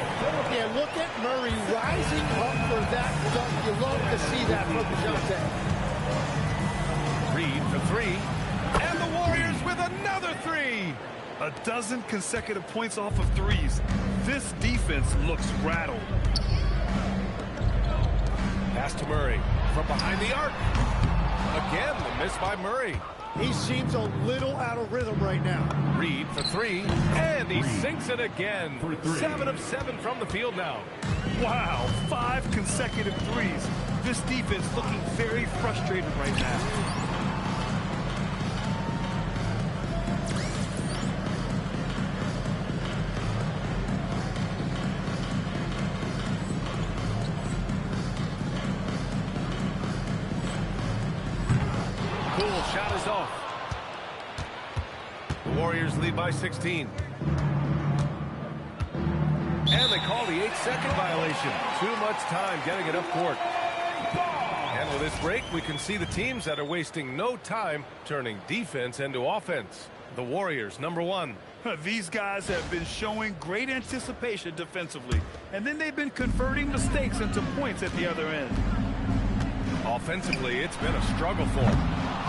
Yeah, look at Murray rising up for that dunk. You love to see that from DeJounte. Reed for three. And the Warriors with another three. A dozen consecutive points off of threes. This defense looks rattled. Pass to Murray from behind the arc. Again, the miss by Murray. He seems a little out of rhythm right now. Reed for three, and he sinks it again. 7 of 7 from the field now. Wow, 5 consecutive threes. This defense looking very frustrated right now. shot is off. The Warriors lead by 16. And they call the 8-second violation. Too much time getting it up court. And with this break, we can see the teams that are wasting no time turning defense into offense. The Warriors, number 1. These guys have been showing great anticipation defensively, and then they've been converting mistakes into points at the other end. Offensively, it's been a struggle for them.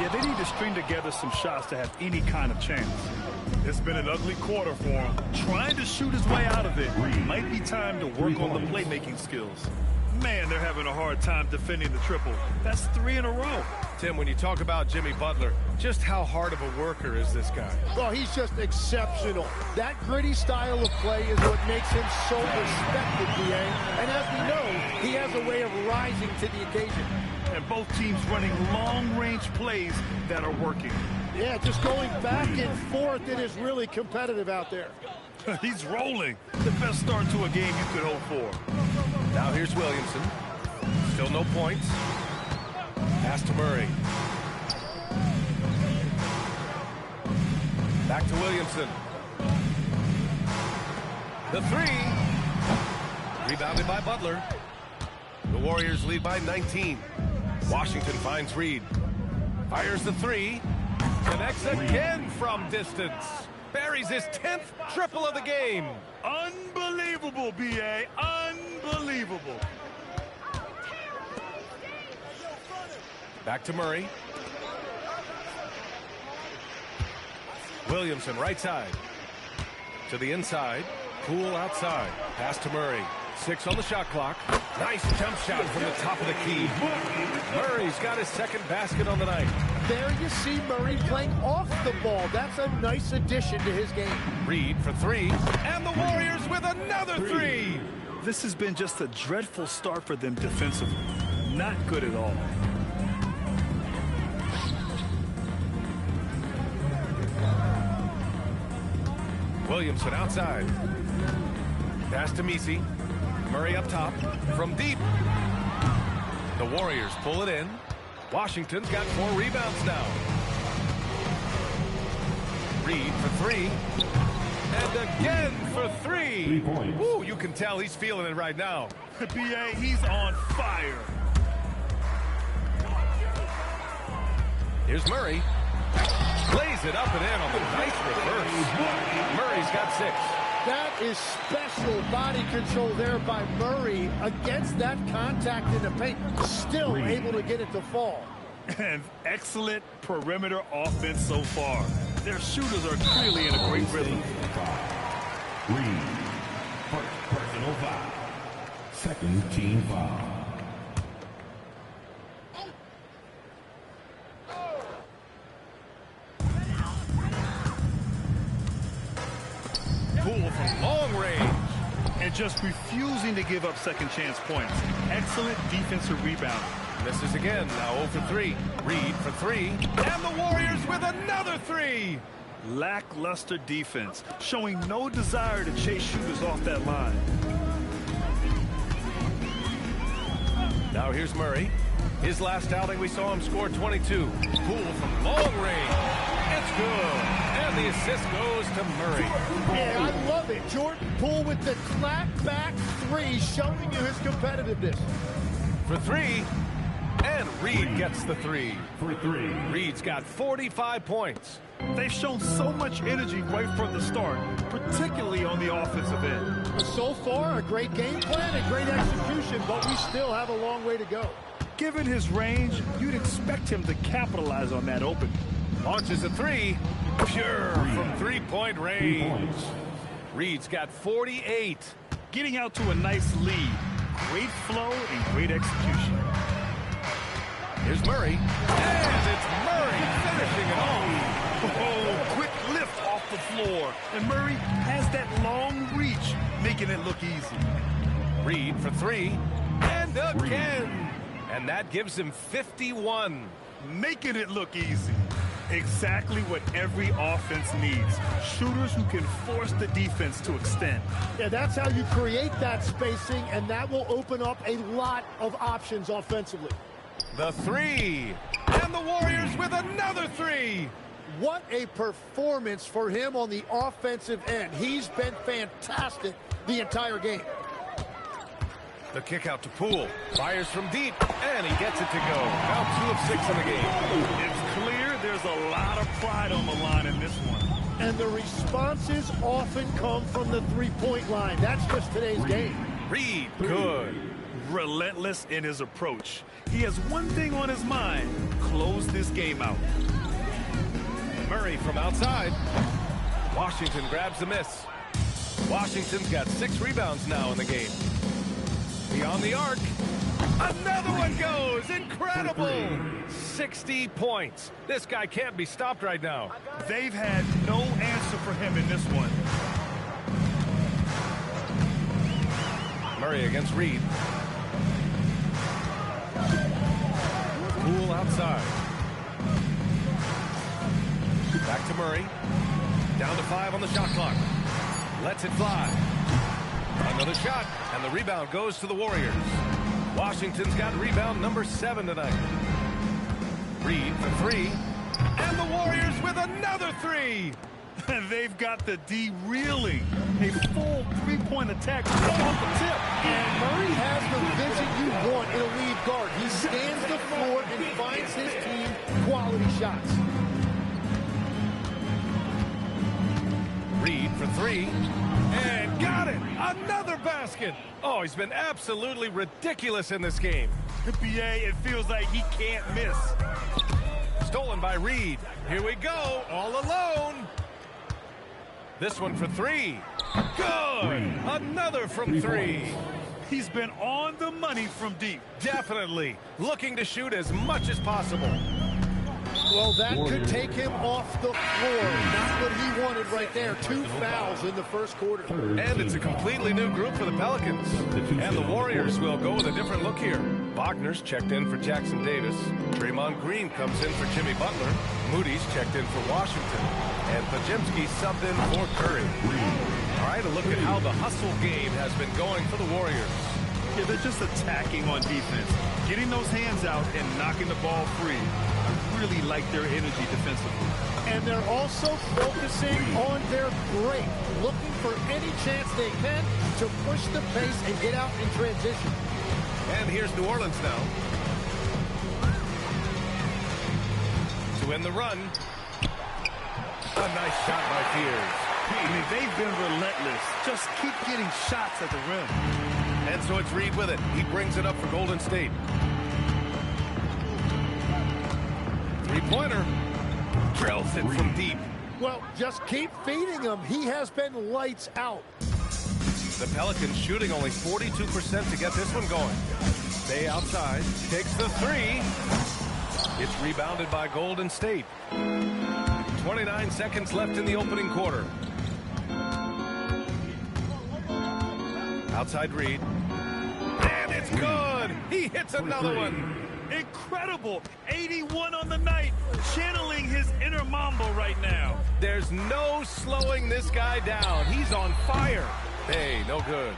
Yeah, they need to string together some shots to have any kind of chance. It's been an ugly quarter for him. Trying to shoot his way out of it. Might be time to work on the playmaking skills. Man, they're having a hard time defending the triple. That's 3 in a row. Tim, when you talk about Jimmy Butler, just how hard of a worker is this guy? Well, he's just exceptional. That gritty style of play is what makes him so respected, B.A. And as we know, he has a way of rising to the occasion. And both teams running long-range plays that are working. Yeah, just going back and forth, it is really competitive out there. He's rolling. The best start to a game you could hope for. Now here's Williamson. Still no points. Pass to Murray. Back to Williamson. The 3. Rebounded by Butler. The Warriors lead by 19. Washington finds Reed. Fires the 3. Connects again from distance. Buries his 10th triple of the game. Unbelievable, B.A. Unbelievable. Back to Murray. Williamson right side. To the inside. Poole outside. Pass to Murray. 6 on the shot clock. Nice jump shot from the top of the key. Murray's got his second basket on the night. There you see Murray playing off the ball. That's a nice addition to his game. Reed for 3. And the Warriors with another 3. This has been just a dreadful start for them defensively. Not good at all. Williamson outside. Pass to Messi. Murray up top. From deep. The Warriors pull it in. Washington's got 4 rebounds now. Reed for 3. And again for 3. 3 points. Woo, you can tell he's feeling it right now. B.A., he's on fire. Here's Murray. Lays it up and in on the nice reverse. Murray's got 6. That is special body control there by Murray against that contact in the paint. Still able to get it to fall. And excellent perimeter offense so far. Their shooters are clearly in a great rhythm. Reed. First personal foul. Second team foul. Poole from long range. And just refusing to give up second chance points. Excellent defensive rebound. Misses again. Now 0 for 3. Reed for 3. And the Warriors with another 3. Lackluster defense, showing no desire to chase shooters off that line. Now here's Murray. His last outing, we saw him score 22. Poole from long range. It's good. And the assist goes to Murray. Yeah, I love it. Jordan Poole with the clap back 3, showing you his competitiveness. For 3. And Reed gets the 3. For 3. Reed's got 45 points. They've shown so much energy right from the start, particularly on the offensive end. So far, a great game plan and great execution, but we still have a long way to go. Given his range, you'd expect him to capitalize on that opening. Launches a 3. Pure from 3-point range. Reed's got 48. Getting out to a nice lead. Great flow and great execution. Here's Murray. And it's Murray finishing it off. Oh, quick lift off the floor. And Murray has that long reach, making it look easy. Reed for 3. And again. And that gives him 51. Making it look easy. Exactly what every offense needs. Shooters who can force the defense to extend. Yeah, that's how you create that spacing, and that will open up a lot of options offensively. The 3. And the Warriors with another three. What a performance for him on the offensive end. He's been fantastic the entire game. The kick out to Poole. Fires from deep, and he gets it to go. Now 2 of 6 in the game. It's clear there's a lot of pride on the line in this one. And the responses often come from the three-point line. That's just today's game. Reed, good. Relentless in his approach. He has one thing on his mind: close this game out. Murray from outside. Washington grabs the miss. Washington's got 6 rebounds now in the game. Beyond the arc. Another one goes. Incredible. 60 points. This guy can't be stopped right now. They've had no answer for him in this one. Murray against Reed. Poole outside. Back to Murray. Down to 5 on the shot clock. Lets it fly. Another shot, and the rebound goes to the Warriors. Washington's got rebound number 7 tonight. Reed for 3. And the Warriors with another 3. They've got the D reeling. A full three-point attack right off the tip. And Murray has the vision you want in a lead guard. He scans the floor and finds his team quality shots. Reed for 3. And got it! Another basket! Oh, he's been absolutely ridiculous in this game. BA, it feels like he can't miss. Stolen by Reed. Here we go, all alone. This one for 3. Good! Another from 3. He's been on the money from deep. Definitely. Looking to shoot as much as possible. Well, that could take him off the floor. Not what he wanted right there. 2 fouls in the first quarter. And it's a completely new group for the Pelicans. And the Warriors will go with a different look here. Bogner's checked in for Jackson Davis. Draymond Green comes in for Jimmy Butler. Moody's checked in for Washington. And Pajemski subbed in for Curry. All right, a look at how the hustle game has been going for the Warriors. Yeah, they're just attacking on defense. Getting those hands out and knocking the ball free. I really like their energy defensively. And they're also focusing on their break. Looking for any chance they can to push the pace and get out in transition. And here's New Orleans now. To end the run. A nice shot by Fears. I mean, they've been relentless. Just keep getting shots at the rim. And so it's Reed with it. He brings it up for Golden State. Three-pointer. Drills it from deep. Well, just keep feeding him. He has been lights out. The Pelicans shooting only 42% to get this one going. Stay outside. Takes the 3. It's rebounded by Golden State. 29 seconds left in the opening quarter. Outside Reed. And it's good. He hits another one. Incredible. 81 on the night. Channeling his inner Mambo right now. There's no slowing this guy down. He's on fire. Hey, no good.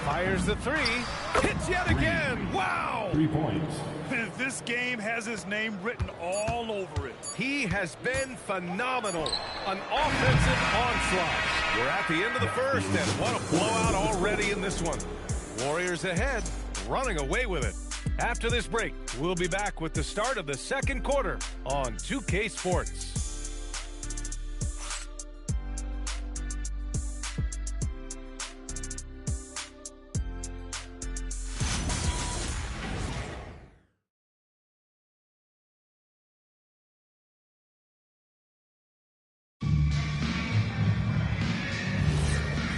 Fires the 3. Hits yet again. Wow. 3 points. This game has his name written all over it. He has been phenomenal. An offensive onslaught. We're at the end of the first, and what a blowout already in this one. Warriors ahead, running away with it. After this break, we'll be back with the start of the second quarter on 2K Sports.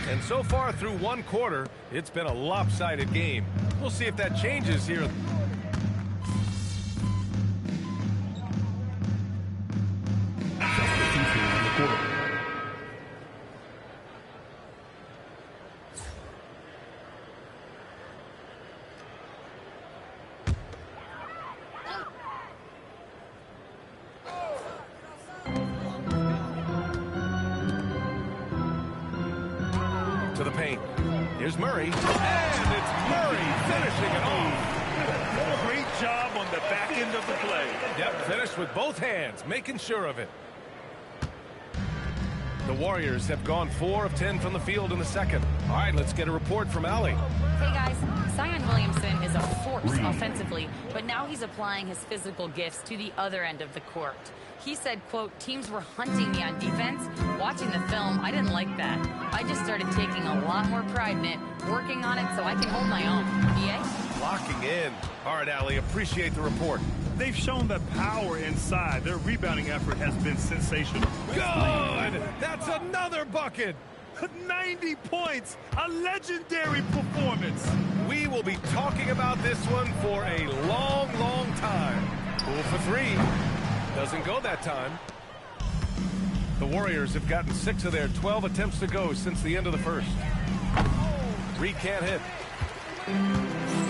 And so far through one quarter, it's been a lopsided game. We'll see if that changes here. To the paint. Here's Murray. And it's Murray finishing it off. Great job on the back end of the play. Yep, finished with both hands, making sure of it. The Warriors have gone 4 of 10 from the field in the second. All right, let's get a report from Allie. Hey guys, Zion Williamson is a force offensively, but now he's applying his physical gifts to the other end of the court. He said, quote, teams were hunting me on defense. Watching the film, I didn't like that. I just started taking a lot more pride in it, working on it so I can hold my own. BA? Locking in. All right, Allie, appreciate the report. They've shown the power inside. Their rebounding effort has been sensational. Good! That's another bucket! 90 points! A legendary performance! We will be talking about this one for a long, long time. Pool for 3. Doesn't go that time. The Warriors have gotten 6 of their 12 attempts to go since the end of the first. Reed can't hit.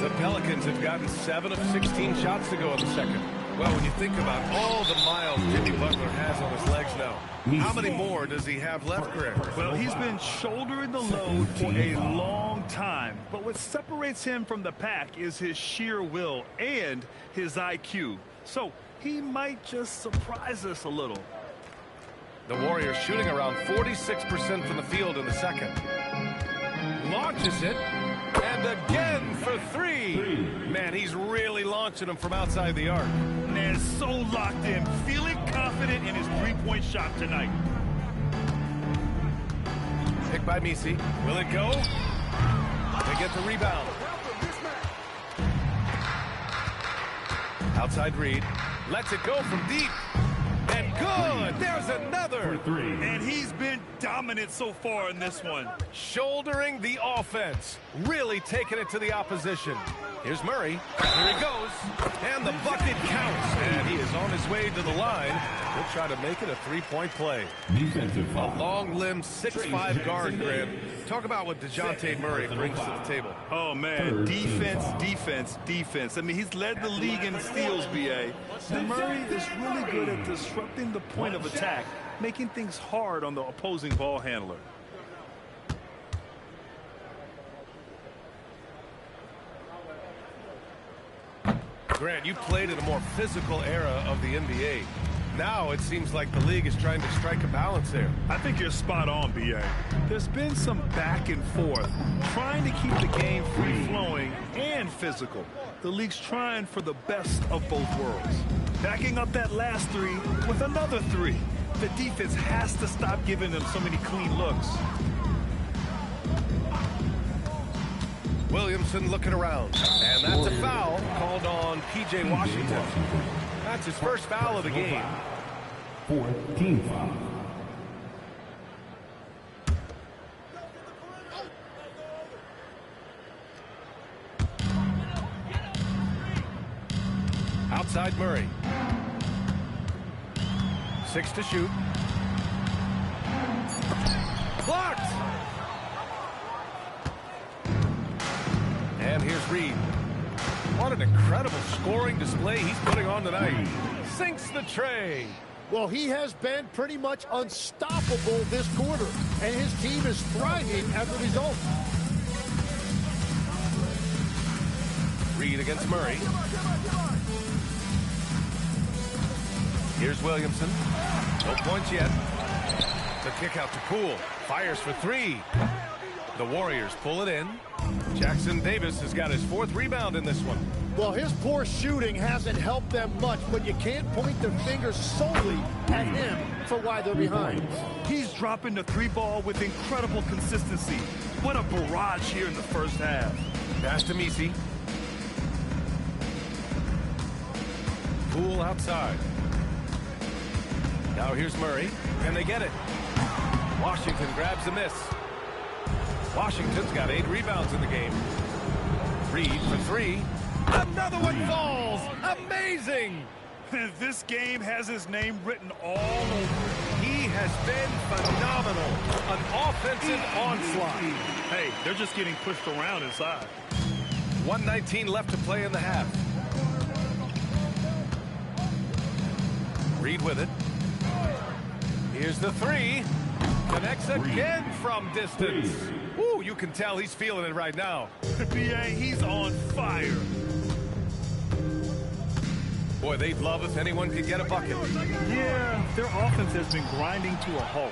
The Pelicans have gotten 7 of 16 shots to go in the second. Well, when you think about all the miles Jimmy Butler has on his legs now, how many more does he have left, Greg? Well, he's been shouldering the load for a long time. But what separates him from the pack is his sheer will and his IQ. So he might just surprise us a little. The Warriors shooting around 46% from the field in the second. Launches it. And again for 3. Man, he's really launching them from outside the arc. Man, so locked in, feeling confident in his three-point shot tonight. Picked by Misi. Will it go? They get the rebound. Outside Reed. Lets it go from deep. And good! There's another! For 3. And he's been dominant so far in this one. Shouldering the offense. Really taking it to the opposition. Here's Murray. Here he goes. And the bucket counts. And he is on his way to the line. He'll try to make it a 3-point play. Defensive A foul. long-limbed 6'5" guard, Grant. Talk about what DeJounte Murray brings to the table. Oh, man. Defense, defense, defense. I mean, he's led the league in steals, B.A. And Murray is really good at disrupting the point of attack, making things hard on the opposing ball handler. Grant, you played in a more physical era of the NBA. Now it seems like the league is trying to strike a balance there. I think you're spot on, B.A. There's been some back and forth, trying to keep the game free-flowing and physical. The league's trying for the best of both worlds. Backing up that last 3 with another 3. The defense has to stop giving them so many clean looks. Williamson looking around. And that's a foul called on P.J. Washington. That's his first foul of the game. 4th team foul. Outside Murray. 6 to shoot. Blocked! And here's Reed. What an incredible scoring display he's putting on tonight. Sinks the tray. Well, he has been pretty much unstoppable this quarter, and his team is thriving as a result. Reed against Murray. Here's Williamson. No points yet. The kick out to Poole. Fires for 3. The Warriors pull it in. Jackson Davis has got his 4th rebound in this one. Well, his poor shooting hasn't helped them much, but you can't point their fingers solely at him for why they're behind. He's dropping the 3 ball with incredible consistency. What a barrage here in the first half. Pass to Misi. Poole outside. Now here's Murray. Can they get it? Washington grabs the miss. Washington's got 8 rebounds in the game. Reed for 3. Another one falls. Amazing. This game has his name written all over it. He has been phenomenal. An offensive onslaught. Hey, they're just getting pushed around inside. 1:19 left to play in the half. Reed with it. Here's the 3. Connects again from distance. Ooh, you can tell he's feeling it right now. B.A., he's on fire. Boy, they'd love if anyone could get a bucket. Yeah, their offense has been grinding to a halt.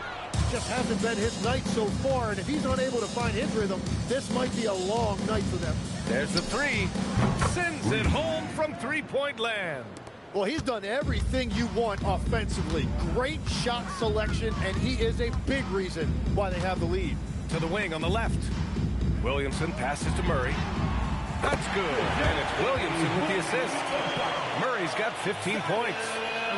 Just hasn't been his night so far, and if he's unable to find his rhythm, this might be a long night for them. There's the three. Sends it home from three-point land. Well, he's done everything you want offensively. Great shot selection, and he is a big reason why they have the lead. To the wing on the left. Williamson passes to Murray. That's good. And it's Williamson with the assist. Murray's got 15 points.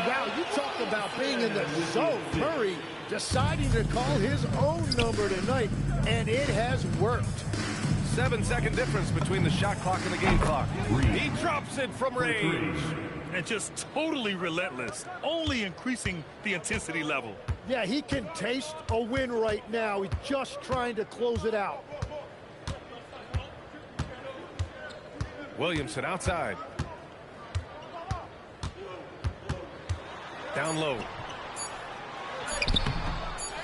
Wow, you talk about being in the zone. Murray deciding to call his own number tonight, and it has worked. 7-second difference between the shot clock and the game clock. He drops it from range. And just totally relentless, only increasing the intensity level. Yeah, he can taste a win right now. He's just trying to close it out. Williamson outside. Down low.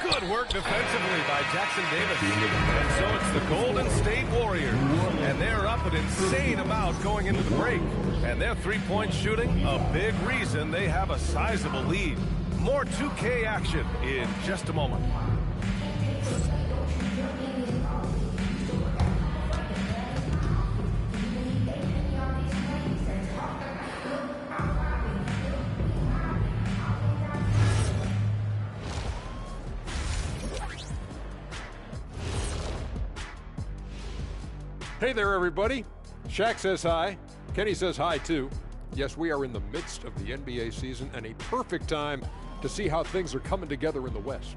Good work defensively by Jackson Davis. And so it's the Golden State Warriors. And they're up an insane amount going into the break. And their three-point shooting, a big reason they have a sizable lead. More 2K action in just a moment. Hey there, everybody. Shaq says hi. Kenny says hi, too. Yes, we are in the midst of the NBA season and a perfect time to see how things are coming together in the West.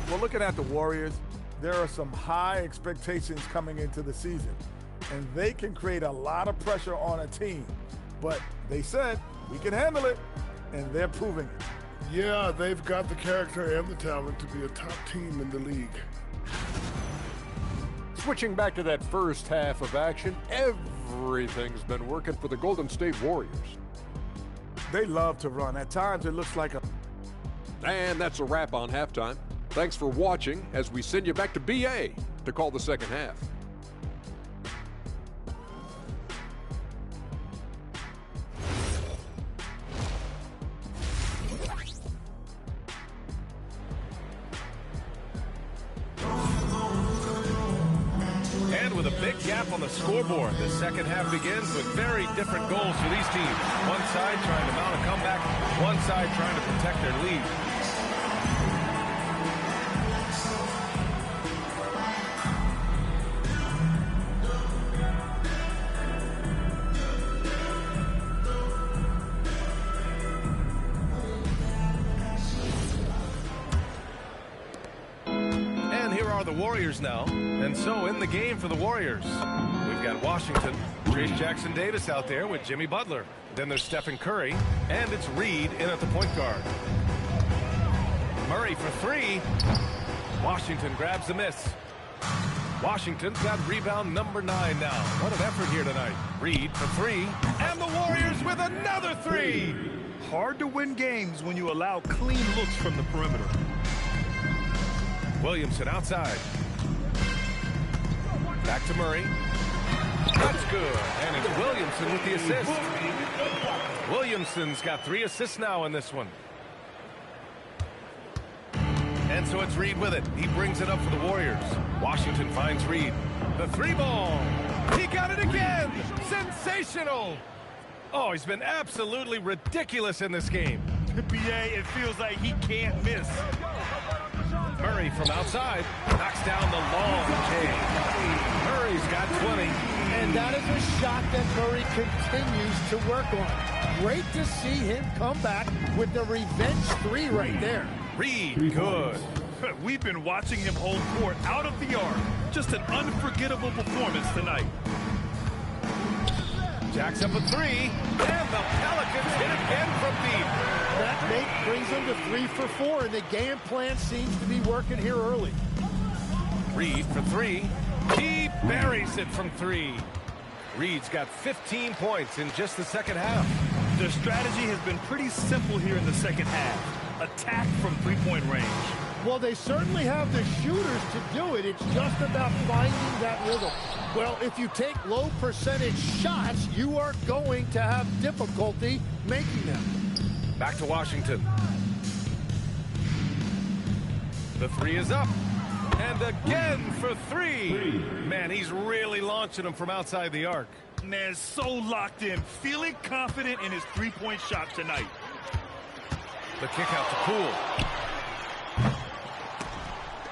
Well, looking at the Warriors, there are some high expectations coming into the season, and they can create a lot of pressure on a team. But they said, we can handle it, and they're proving it. Yeah, they've got the character and the talent to be a top team in the league. Switching back to that first half of action, everything's been working for the Golden State Warriors. They love to run. At times, it looks like a... And that's a wrap on halftime. Thanks for watching as we send you back to BA to call the second half. And with a big gap on the scoreboard, the second half begins with very different goals for these teams. One side trying to mount a comeback, one side trying to protect their lead. And here are the Warriors now. And so in the game for the Warriors, we've got Washington, Trace Jackson Davis out there with Jimmy Butler. Then there's Stephen Curry, and it's Reed in at the point guard. Murray for three. Washington grabs the miss. Washington's got rebound number 9 now. What an effort here tonight. Reed for three, and the Warriors with another three. Hard to win games when you allow clean looks from the perimeter. Williamson outside. Back to Murray. That's good. And it's Williamson with the assist. Williamson's got 3 assists now in this one. And so it's Reed with it. He brings it up for the Warriors. Washington finds Reed. The 3-ball. He got it again. Sensational. Oh, he's been absolutely ridiculous in this game. BA, it feels like he can't miss. Murray from outside knocks down the long J. Murray's got 20. And that is a shot that Murray continues to work on. Great to see him come back with the revenge 3 right there. Reed, good. We've been watching him hold court out of the arc. Just an unforgettable performance tonight. Jacks up a 3, and the Pelicans hit again from deep. That make brings them to 3 for 4, and the game plan seems to be working here early. Reed for 3. He buries it from 3. Reed's got 15 points in just the second half. Their strategy has been pretty simple here in the second half. Attack from three-point range. Well, they certainly have the shooters to do it. It's just about finding that rhythm. Well, if you take low percentage shots, you are going to have difficulty making them. Back to Washington. The three is up. And again for three. Man, he's really launching them from outside the arc. Man, so locked in, feeling confident in his three-point shot tonight. The kick out to Poole.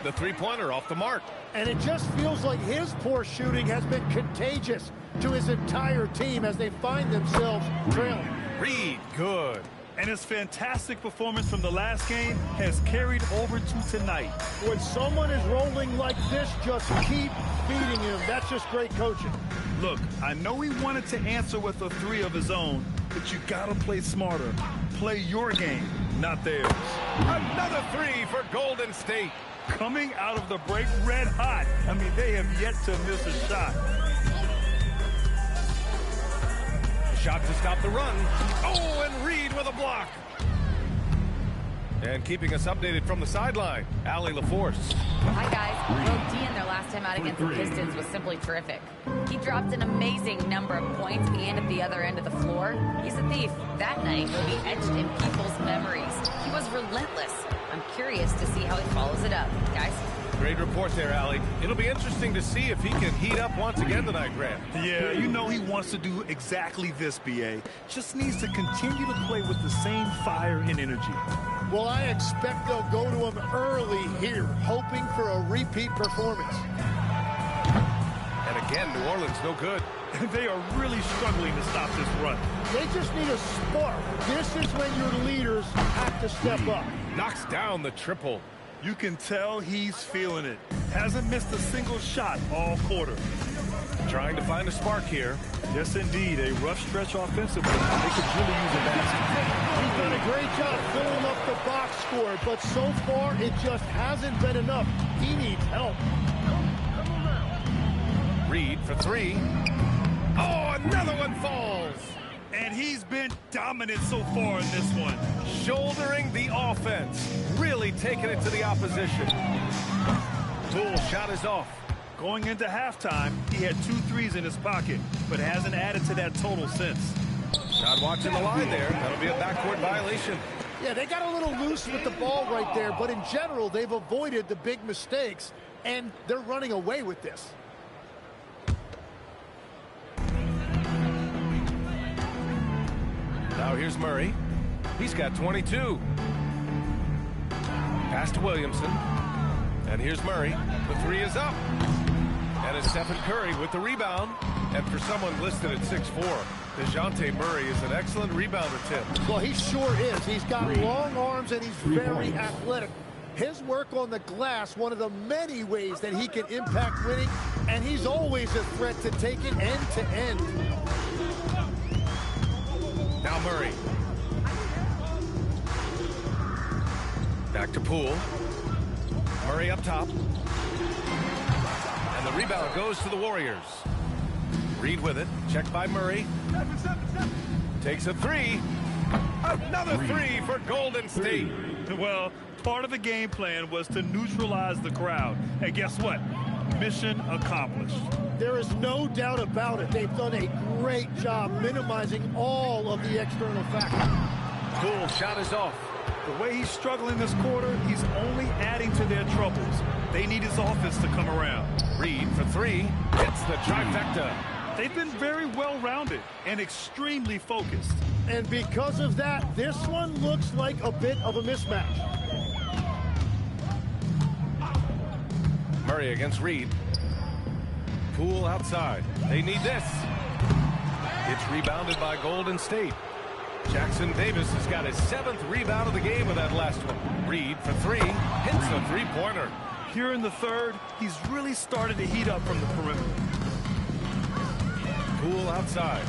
The three-pointer off the mark. And it just feels like his poor shooting has been contagious to his entire team as they find themselves trailing. Reed, good. And his fantastic performance from the last game has carried over to tonight. When someone is rolling like this, just keep feeding him. That's just great coaching. Look, I know he wanted to answer with a three of his own, but you gotta play smarter. Play your game, not theirs. Another three for Golden State. Coming out of the break red hot. I mean, they have yet to miss a shot. Shot to stop the run. Oh, and Reed with a block. And keeping us updated from the sideline, Allie LaForce. Hi, guys. Rogue D in their last time out against the Pistons was simply terrific. He dropped an amazing number of points and at the other end of the floor. He's a thief. That night will be etched in people's memories. He was relentless. I'm curious to see how he follows it up. Guys? Great report there, Allie. It'll be interesting to see if he can heat up once again tonight, Grant. Yeah, you know he wants to do exactly this, B.A. Just needs to continue to play with the same fire and energy. Well, I expect they'll go to him early here, hoping for a repeat performance. And again, New Orleans no good. They are really struggling to stop this run. They just need a spark. This is when your leaders have to step up. Knocks down the triple. You can tell he's feeling it. Hasn't missed a single shot all quarter. Trying to find a spark here. Yes, indeed. A rough stretch offensively. They could really use a basket. He's done a great job filling up the box score, but so far it just hasn't been enough. He needs help. Reed for three. Oh, another one falls. And he's been dominant so far in this one. Shouldering the offense. Really taking it to the opposition. Poole shot is off. Going into halftime, he had 2 threes in his pocket, but hasn't added to that total since. Not watching the line there. That'll be a backcourt violation. Yeah, they got a little loose with the ball right there, but in general, they've avoided the big mistakes, and they're running away with this. Now here's Murray. He's got 22. Pass to Williamson. And here's Murray. The three is up. And it's Stephen Curry with the rebound. And for someone listed at 6'4", DeJounte Murray is an excellent rebounder, Tim. Well, he sure is. He's got long arms and he's very athletic. His work on the glass, one of the many ways that he can impact winning, and he's always a threat to take it end to end. Now Murray. Back to Poole. Murray up top. And the rebound goes to the Warriors. Reed with it. Checked by Murray. Takes a three. Another three for Golden State. Well, part of the game plan was to neutralize the crowd. And guess what? Mission accomplished. There is no doubt about it. They've done a great job minimizing all of the external factors. Poole shot is off. The way he's struggling this quarter, he's only adding to their troubles. They need his offense to come around. Reed for three. Hits the trifecta. They've been very well-rounded and extremely focused. And because of that, this one looks like a bit of a mismatch. Murray against Reed. Poole outside. They need this. It's rebounded by Golden State. Jackson Davis has got his 7th rebound of the game with that last one. Reed for three. Hits the three-pointer. Here in the third, he's really started to heat up from the perimeter. Poole outside.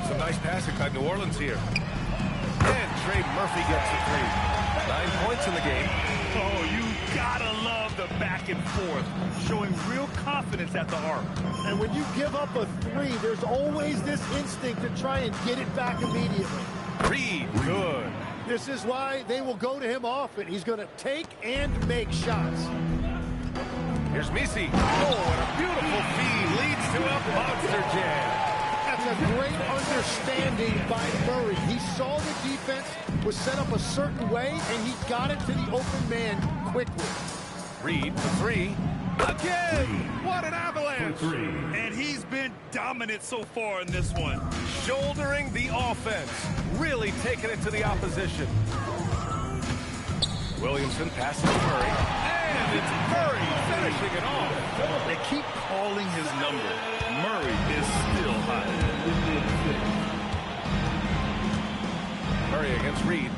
Some nice passing by New Orleans here. And Trey Murphy gets the three. 9 points in the game. Oh, you gotta love the back and forth, showing real confidence at the arc. And when you give up a three, there's always this instinct to try and get it back immediately. Reed, good. This is why they will go to him often. He's going to take and make shots. Here's Misi. Oh, and a beautiful feed leads to a monster jam. That's a great understanding by Murray. He saw the defense was set up a certain way, and he got it to the open man quickly. Reed for three. Again! What an avalanche! And he's been dominant so far in this one. Shouldering the offense. Really taking it to the opposition. Williamson passes to Murray. And it's Murray finishing it off. They keep calling his number. Murray is still hot. Murray against Reed.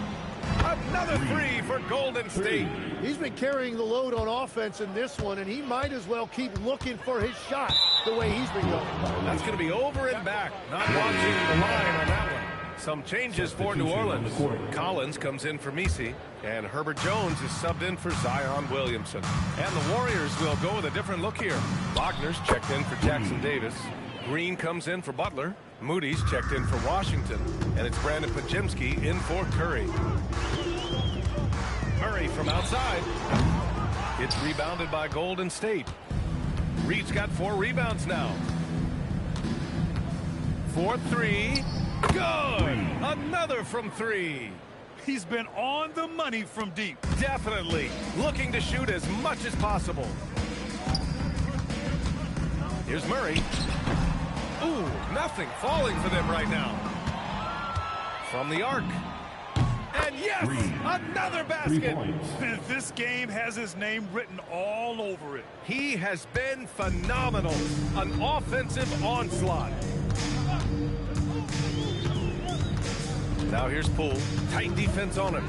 Another three for Golden State. He's been carrying the load on offense in this one, and he might as well keep looking for his shot the way he's been going. That's going to be over and back. Not watching the line on that one. Some changes for New Orleans. Collins comes in for Misi, and Herbert Jones is subbed in for Zion Williamson. And the Warriors will go with a different look here. Wagner's checked in for Jackson Davis. Green comes in for Butler. Moody's checked in for Washington. And it's Brandon Podziemski in for Curry. Murray from outside. It's rebounded by Golden State. Reed's got 4 rebounds now. 4-3. Good! Another from 3. He's been on the money from deep. Definitely. Looking to shoot as much as possible. Here's Murray. Ooh, nothing falling for them right now. From the arc. And yes, another basket. This game has his name written all over it. He has been phenomenal. An offensive onslaught. Now here's Poole. Tight defense on him.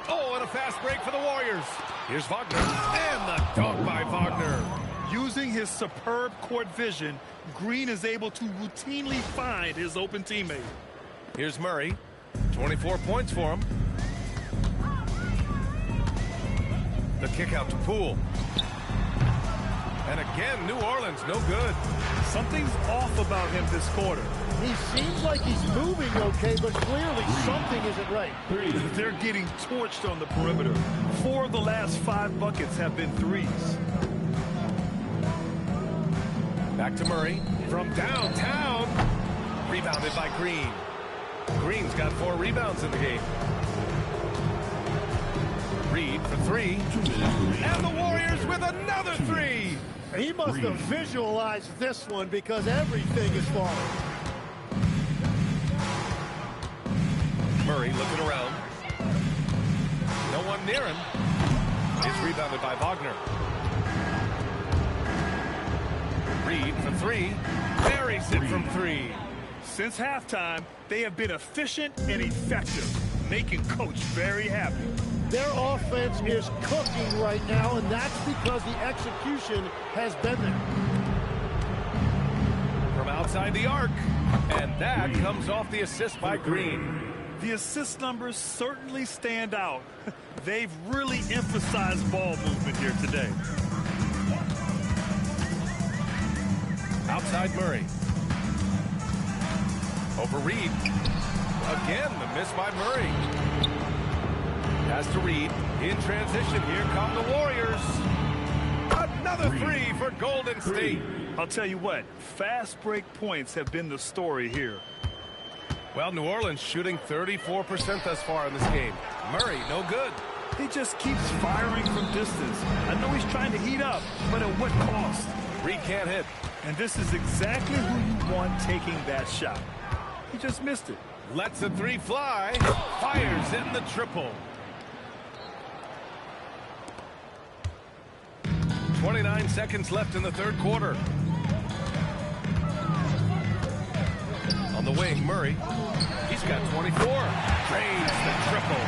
Oh, and a fast break for the Warriors. Here's Wagner. And the dunk by Wagner. Using his superb court vision, Green is able to routinely find his open teammate. Here's Murray. 24 points for him. The kick out to Poole. And again, New Orleans, no good. Something's off about him this quarter. He seems like he's moving okay, but clearly something isn't right. They're getting torched on the perimeter. 4 of the last 5 buckets have been threes. Back to Murray from downtown. Rebounded by Green. Green's got 4 rebounds in the game. Reed for 3. And the Warriors with another 3. He must have visualized this one because everything is falling. Murray looking around. No one near him. It's rebounded by Wagner. Reed for 3. Buries it from 3. Since halftime, they have been efficient and effective, making Coach very happy. Their offense is cooking right now, and that's because the execution has been there. From outside the arc, and that comes off the assist by Green. The assist numbers certainly stand out. They've really emphasized ball movement here today. Outside Murray. Over Reed. Again, the miss by Murray. Pass to Reed. In transition, here come the Warriors. Another 3 for Golden State. I'll tell you what, fast break points have been the story here. Well, New Orleans shooting 34% thus far in this game. Murray, no good. He just keeps firing from distance. I know he's trying to heat up, but at what cost? Reed can't hit. And this is exactly who you want taking that shot. He just missed it. Lets the 3 fly. Fires in the triple. 29 seconds left in the third quarter. On the wing, Murray. He's got 24. Drains the triple.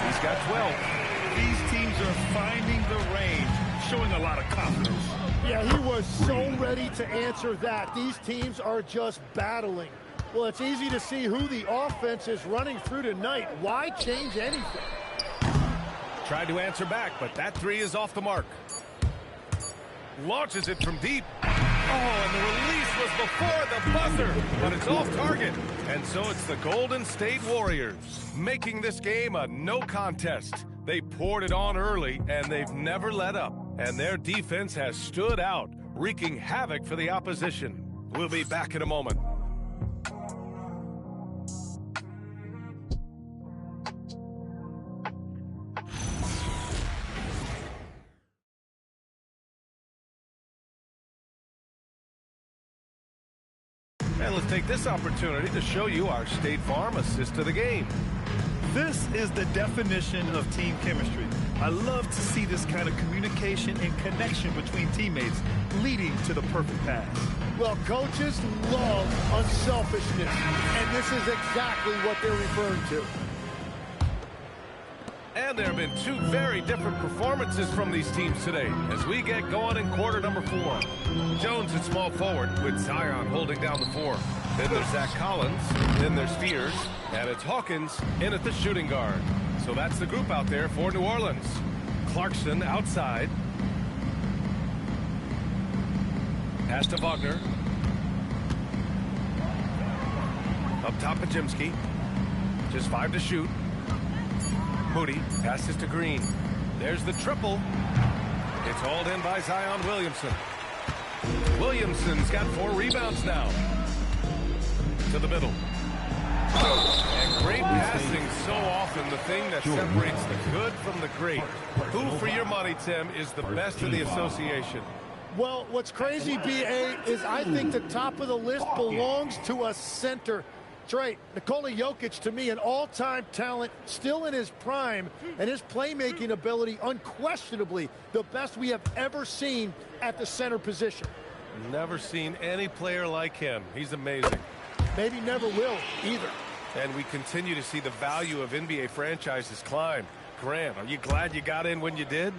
He's got 12. These teams are finding the range, showing a lot of confidence. Yeah, he was so ready to answer that. These teams are just battling. Well, it's easy to see who the offense is running through tonight. Why change anything? Tried to answer back, but that 3 is off the mark. Launches it from deep. Oh, and the release was falls before the buzzer, but it's off target. And so it's the Golden State Warriors making this game a no contest. They poured it on early, and they've never let up. And their defense has stood out, wreaking havoc for the opposition. We'll be back in a moment. And let's take this opportunity to show you our State Farm assist to the game. This is the definition of team chemistry. I love to see this kind of communication and connection between teammates leading to the perfect pass. Well, coaches love unselfishness, and this is exactly what they're referring to. And there have been two very different performances from these teams today as we get going in quarter number 4. Jones at small forward with Zion holding down the 4. Then there's Zach Collins. Then there's Spears. And it's Hawkins in at the shooting guard. So that's the group out there for New Orleans. Clarkson outside. Pass to Wagner. Up top, Pajemski. Just 5 to shoot. Moody passes to Green. There's the triple. It's hauled in by Zion Williamson. Williamson's got 4 rebounds now. To the middle. And great passing, so often the thing that separates the good from the great. Who, for your money, Tim, is the best in the association? Well, what's crazy, B.A., is I think the top of the list belongs to a center. That's right. Nikola Jokic, to me, an all-time talent, still in his prime, and his playmaking ability unquestionably the best we have ever seen at the center position. Never seen any player like him. He's amazing. Maybe never will either. And we continue to see the value of NBA franchises climb. Grant, are you glad you got in when you did?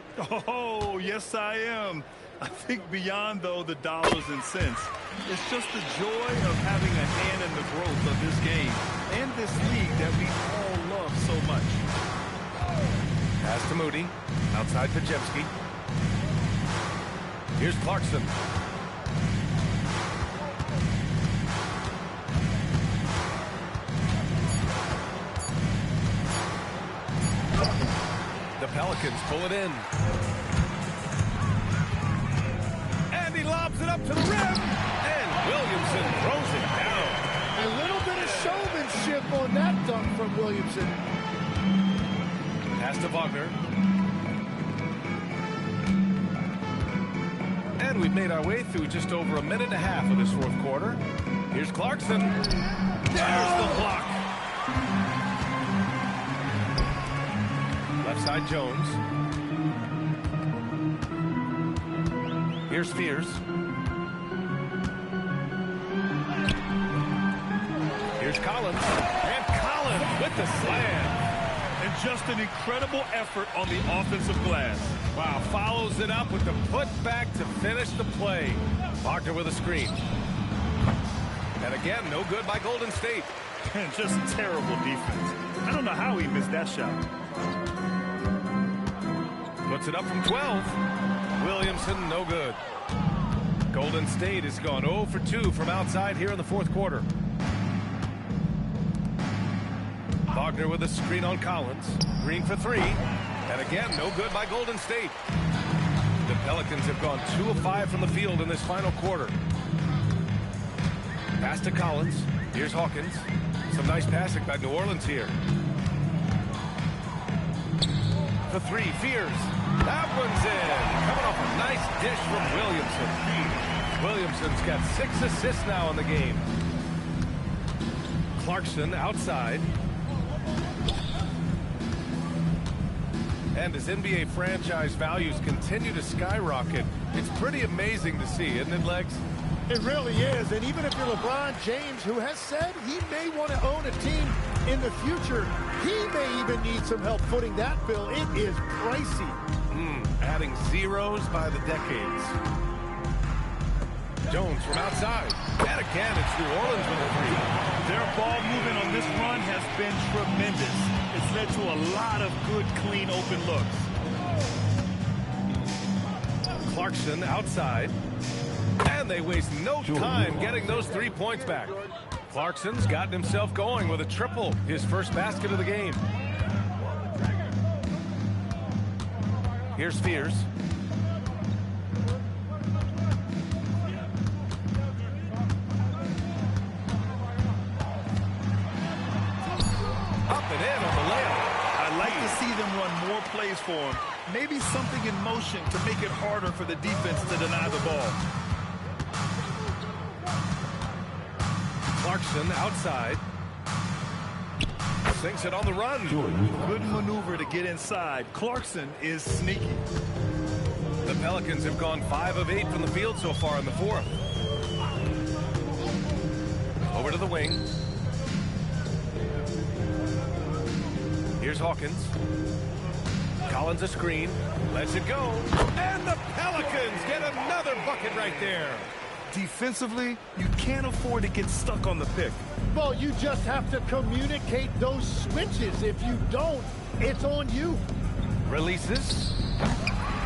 Oh, yes, I am. I think beyond, though, the dollars and cents, it's just the joy of having a hand in the growth of this game and this league that we all love so much. Pass to Moody. Outside Pajemski. Here's Clarkson. The Pelicans pull it in. And he lobs it up to the rim. And Williamson throws it down. A little bit of showmanship on that dunk from Williamson. Pass to Wagner. And we've made our way through just over a minute and a half of this fourth quarter. Here's Clarkson. There's the block. Left side Jones. Here's Spears. Here's Collins. And Collins with the slam. And just an incredible effort on the offensive glass. Wow, follows it up with the putback to finish the play. Wagner with a screen. And again, no good by Golden State. And just terrible defense. I don't know how he missed that shot. Puts it up from 12. Williamson, no good. Golden State has gone 0 for 2 from outside here in the fourth quarter. Wagner with a screen on Collins. Green for 3. And again, no good by Golden State. The Pelicans have gone 2 of 5 from the field in this final quarter. Pass to Collins. Here's Hawkins. Some nice passing by New Orleans here. For 3, Fears. That one's in. Coming off a nice dish from Williamson. Williamson's got 6 assists now in the game. Clarkson outside. And as NBA franchise values continue to skyrocket, it's pretty amazing to see, isn't it, Legs? It really is. And even if you're LeBron James, who has said he may want to own a team in the future, he may even need some help footing that bill. It is pricey. Adding zeros by the decades. Jones from outside. And again, it's New Orleans with a 3. Their ball movement on this run has been tremendous. It's led to a lot of good, clean, open looks. Clarkson outside. And they waste no time getting those 3 points back. Clarkson's gotten himself going with a triple, his first basket of the game. Here's Fears. Up and in on the layup. I'd like to see them run more plays for him. Maybe something in motion to make it harder for the defense to deny the ball. Clarkson outside. Sinks it on the run. Good maneuver to get inside. Clarkson is sneaky. The Pelicans have gone 5 of 8 from the field so far in the fourth. Over to the wing. Here's Hawkins. Collins a screen. Lets it go. And the Pelicans get another bucket right there. Defensively, you can't afford to get stuck on the pick. Well, you just have to communicate those switches. If you don't, it's on you. Releases.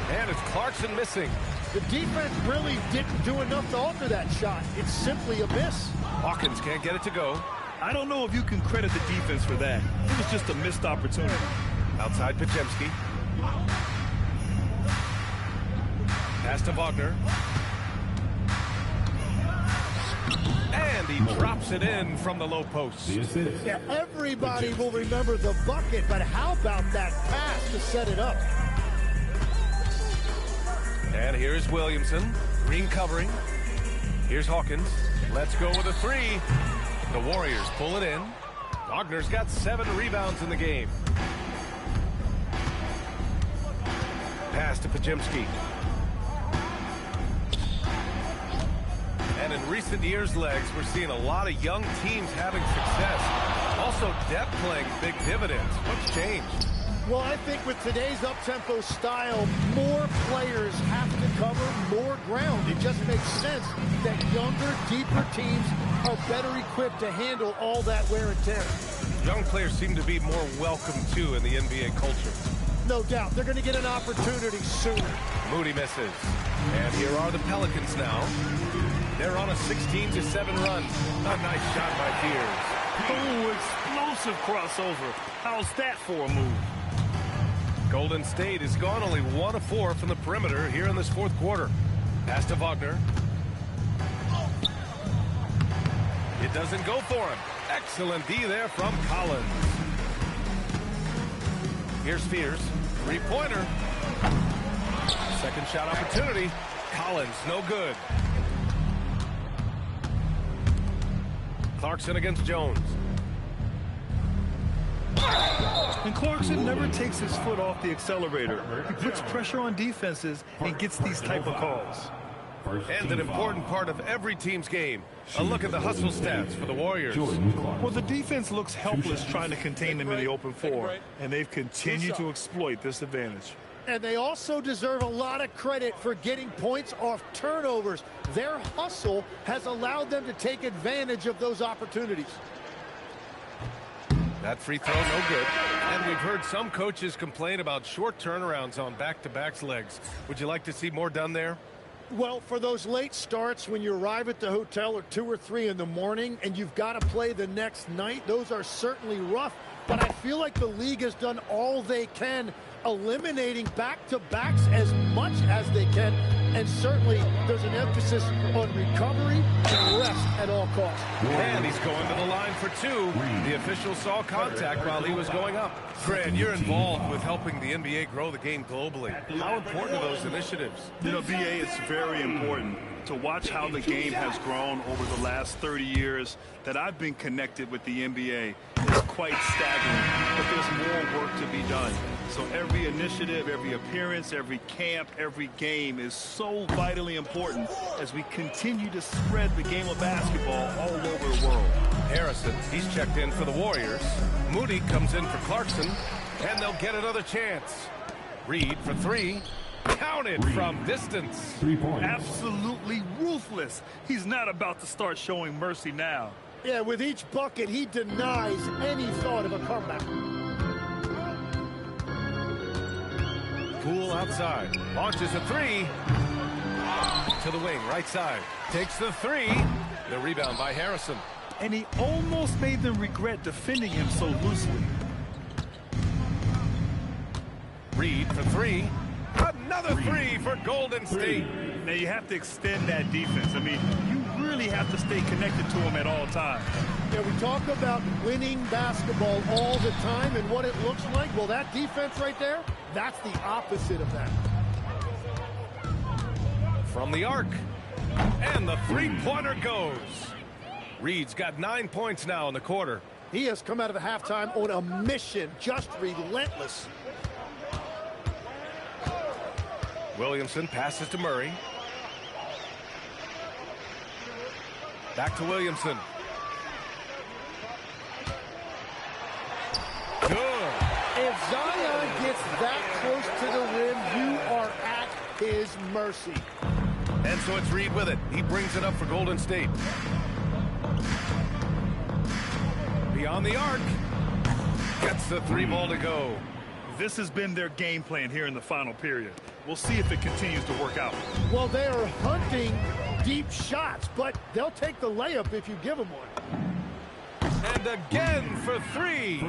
And it's Clarkson missing. The defense really didn't do enough to alter that shot. It's simply a miss. Hawkins can't get it to go. I don't know if you can credit the defense for that. It was just a missed opportunity. Outside Pajemski. Pass to Wagner. And he drops it in from the low post. Yeah, everybody will remember the bucket, but how about that pass to set it up? And here's Williamson. Green covering. Here's Hawkins. Let's go with a 3. The Warriors pull it in. Wagner's got 7 rebounds in the game. Pass to Pajemski. And in recent years, Legs, we're seeing a lot of young teams having success. Also, depth playing big dividends. What's changed? Well, I think with today's up-tempo style, more players have to cover more ground. It just makes sense that younger, deeper teams are better equipped to handle all that wear and tear. Young players seem to be more welcome, too, in the NBA culture. No doubt. They're going to get an opportunity soon. Moody misses. And here are the Pelicans now. They're on a 16-7 run. A nice shot by Fears. Oh, explosive crossover. How's that for a move? Golden State has gone only 1 of 4 from the perimeter here in this fourth quarter. Pass to Wagner. It doesn't go for him. Excellent D there from Collins. Here's Fears. 3-pointer. Second shot opportunity. Collins, no good. Clarkson against Jones. And Clarkson never takes his foot off the accelerator. He puts pressure on defenses and gets these type of calls. And an important part of every team's game. A look at the hustle stats for the Warriors. Well, the defense looks helpless trying to contain them in the open floor, and they've continued to exploit this advantage. And they also deserve a lot of credit for getting points off turnovers. Their hustle has allowed them to take advantage of those opportunities. That free throw, no good. And we've heard some coaches complain about short turnarounds on back-to-backs legs. Would you like to see more done there? Well, for those late starts when you arrive at the hotel at 2 or 3 in the morning and you've got to play the next night, those are certainly rough. But I feel like the league has done all they can, eliminating back-to-backs as much as they can. And certainly there's an emphasis on recovery and rest at all costs. And he's going to the line for 2. The official saw contact while he was going up. Grant, you're involved with helping the NBA grow the game globally. How important are those initiatives? You know, BA, it's very important to watch how the game has grown over the last 30 years that I've been connected with the NBA. It's quite staggering, but there's more work to be done. So every initiative, every appearance, every camp, every game is so vitally important as we continue to spread the game of basketball all over the world. Harrison, he's checked in for the Warriors. Moody comes in for Clarkson, and they'll get another chance. Reed for 3. Counted from distance. 3 points. Absolutely ruthless. He's not about to start showing mercy now. Yeah, with each bucket, he denies any thought of a comeback. Poole outside. Launches a 3. to the wing, right side. Takes the three. The rebound by Harrison. And he almost made them regret defending him so loosely. Reed for three. Another three for Golden State. Now you have to extend that defense. I mean, you really have to stay connected to him at all times. Yeah, we talk about winning basketball all the time and what it looks like. Well, that defense right there, that's the opposite of that. From the arc. And the three-pointer goes. Reed's got 9 points now in the quarter. He has come out of the halftime on a mission, just relentless. Williamson passes to Murray. Back to Williamson. Good. If Zion gets that close to the rim, you are at his mercy. And so it's Reed with it. He brings it up for Golden State. Beyond the arc. Gets the three ball to go. This has been their game plan here in the final period. We'll see if it continues to work out. Well, they are hunting deep shots, but they'll take the layup if you give them one. And again for three.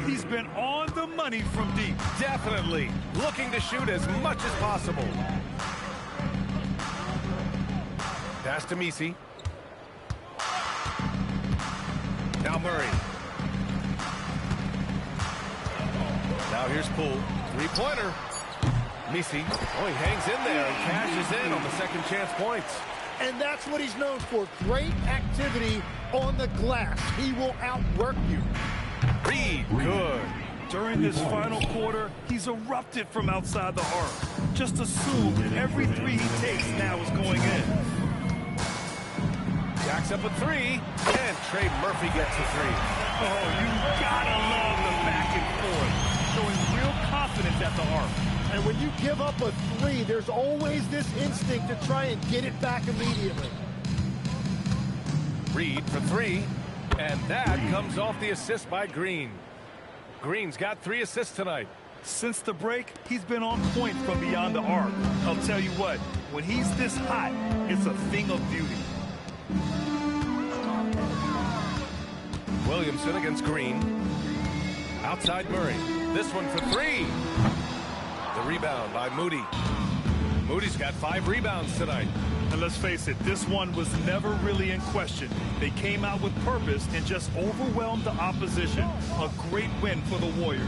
He's been on the money from deep. Definitely. Looking to shoot as much as possible. Pass to Messi. Now Murray. Now here's Poole. Three-pointer. Messi. Oh, he hangs in there and cashes in on the second chance points. And that's what he's known for. Great activity on the glass. He will outwork you. Reed, good. During this final quarter, he's erupted from outside the arc. Just assume every three he takes now is going in. Jacks up a three, and Trey Murphy gets the three. Oh, you gotta love the back and forth. Showing real confidence at the arc. And when you give up a three, there's always this instinct to try and get it back immediately. Reed for three, and that comes off the assist by Green. Green's got 3 assists tonight. Since the break, he's been on point from beyond the arc. I'll tell you what, when he's this hot, it's a thing of beauty. Williamson against Green. Outside Murray. This one for three. The rebound by Moody. Moody's got 5 rebounds tonight. And let's face it, this one was never really in question. They came out with purpose and just overwhelmed the opposition. A great win for the Warriors.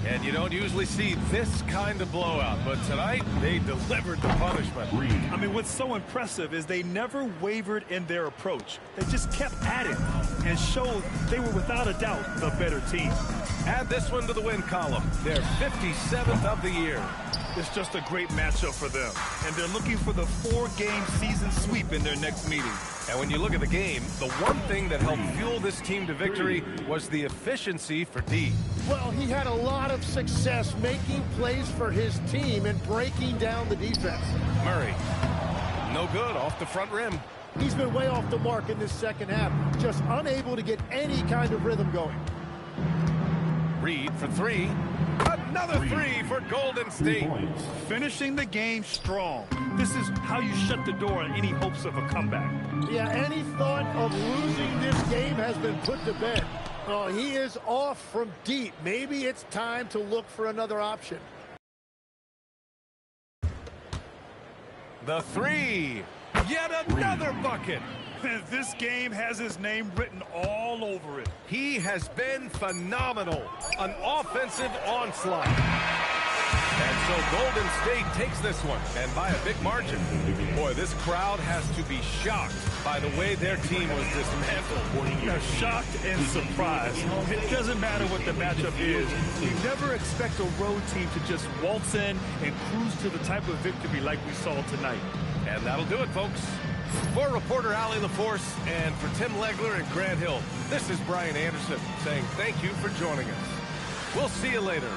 And you don't usually see this kind of blowout, but tonight they delivered the punishment. I mean, what's so impressive is they never wavered in their approach. They just kept at it and showed they were without a doubt the better team. Add this one to the win column. They're 57th of the year. It's just a great matchup for them. And they're looking for the 4-game season sweep in their next meeting. And when you look at the game, the one thing that helped fuel this team to victory was the efficiency for D. Well, he had a lot of success making plays for his team and breaking down the defense. Murray, no good off the front rim. He's been way off the mark in this second half, just unable to get any kind of rhythm going. Reed for three. Another three for Golden State. Finishing the game strong. This is how you shut the door on any hopes of a comeback. Yeah, any thought of losing this game has been put to bed. Oh, he is off from deep. Maybe it's time to look for another option. The three. Yet another bucket. This game has his name written all over it. He has been phenomenal. An offensive onslaught. And so Golden State takes this one, and by a big margin. Boy, this crowd has to be shocked by the way their team was dismantled. They're shocked and surprised. It doesn't matter what the matchup is. You never expect a road team to just waltz in and cruise to the type of victory like we saw tonight. And that'll do it, folks. For reporter Allie LaForce and for Tim Legler and Grant Hill, this is Brian Anderson saying thank you for joining us. We'll see you later.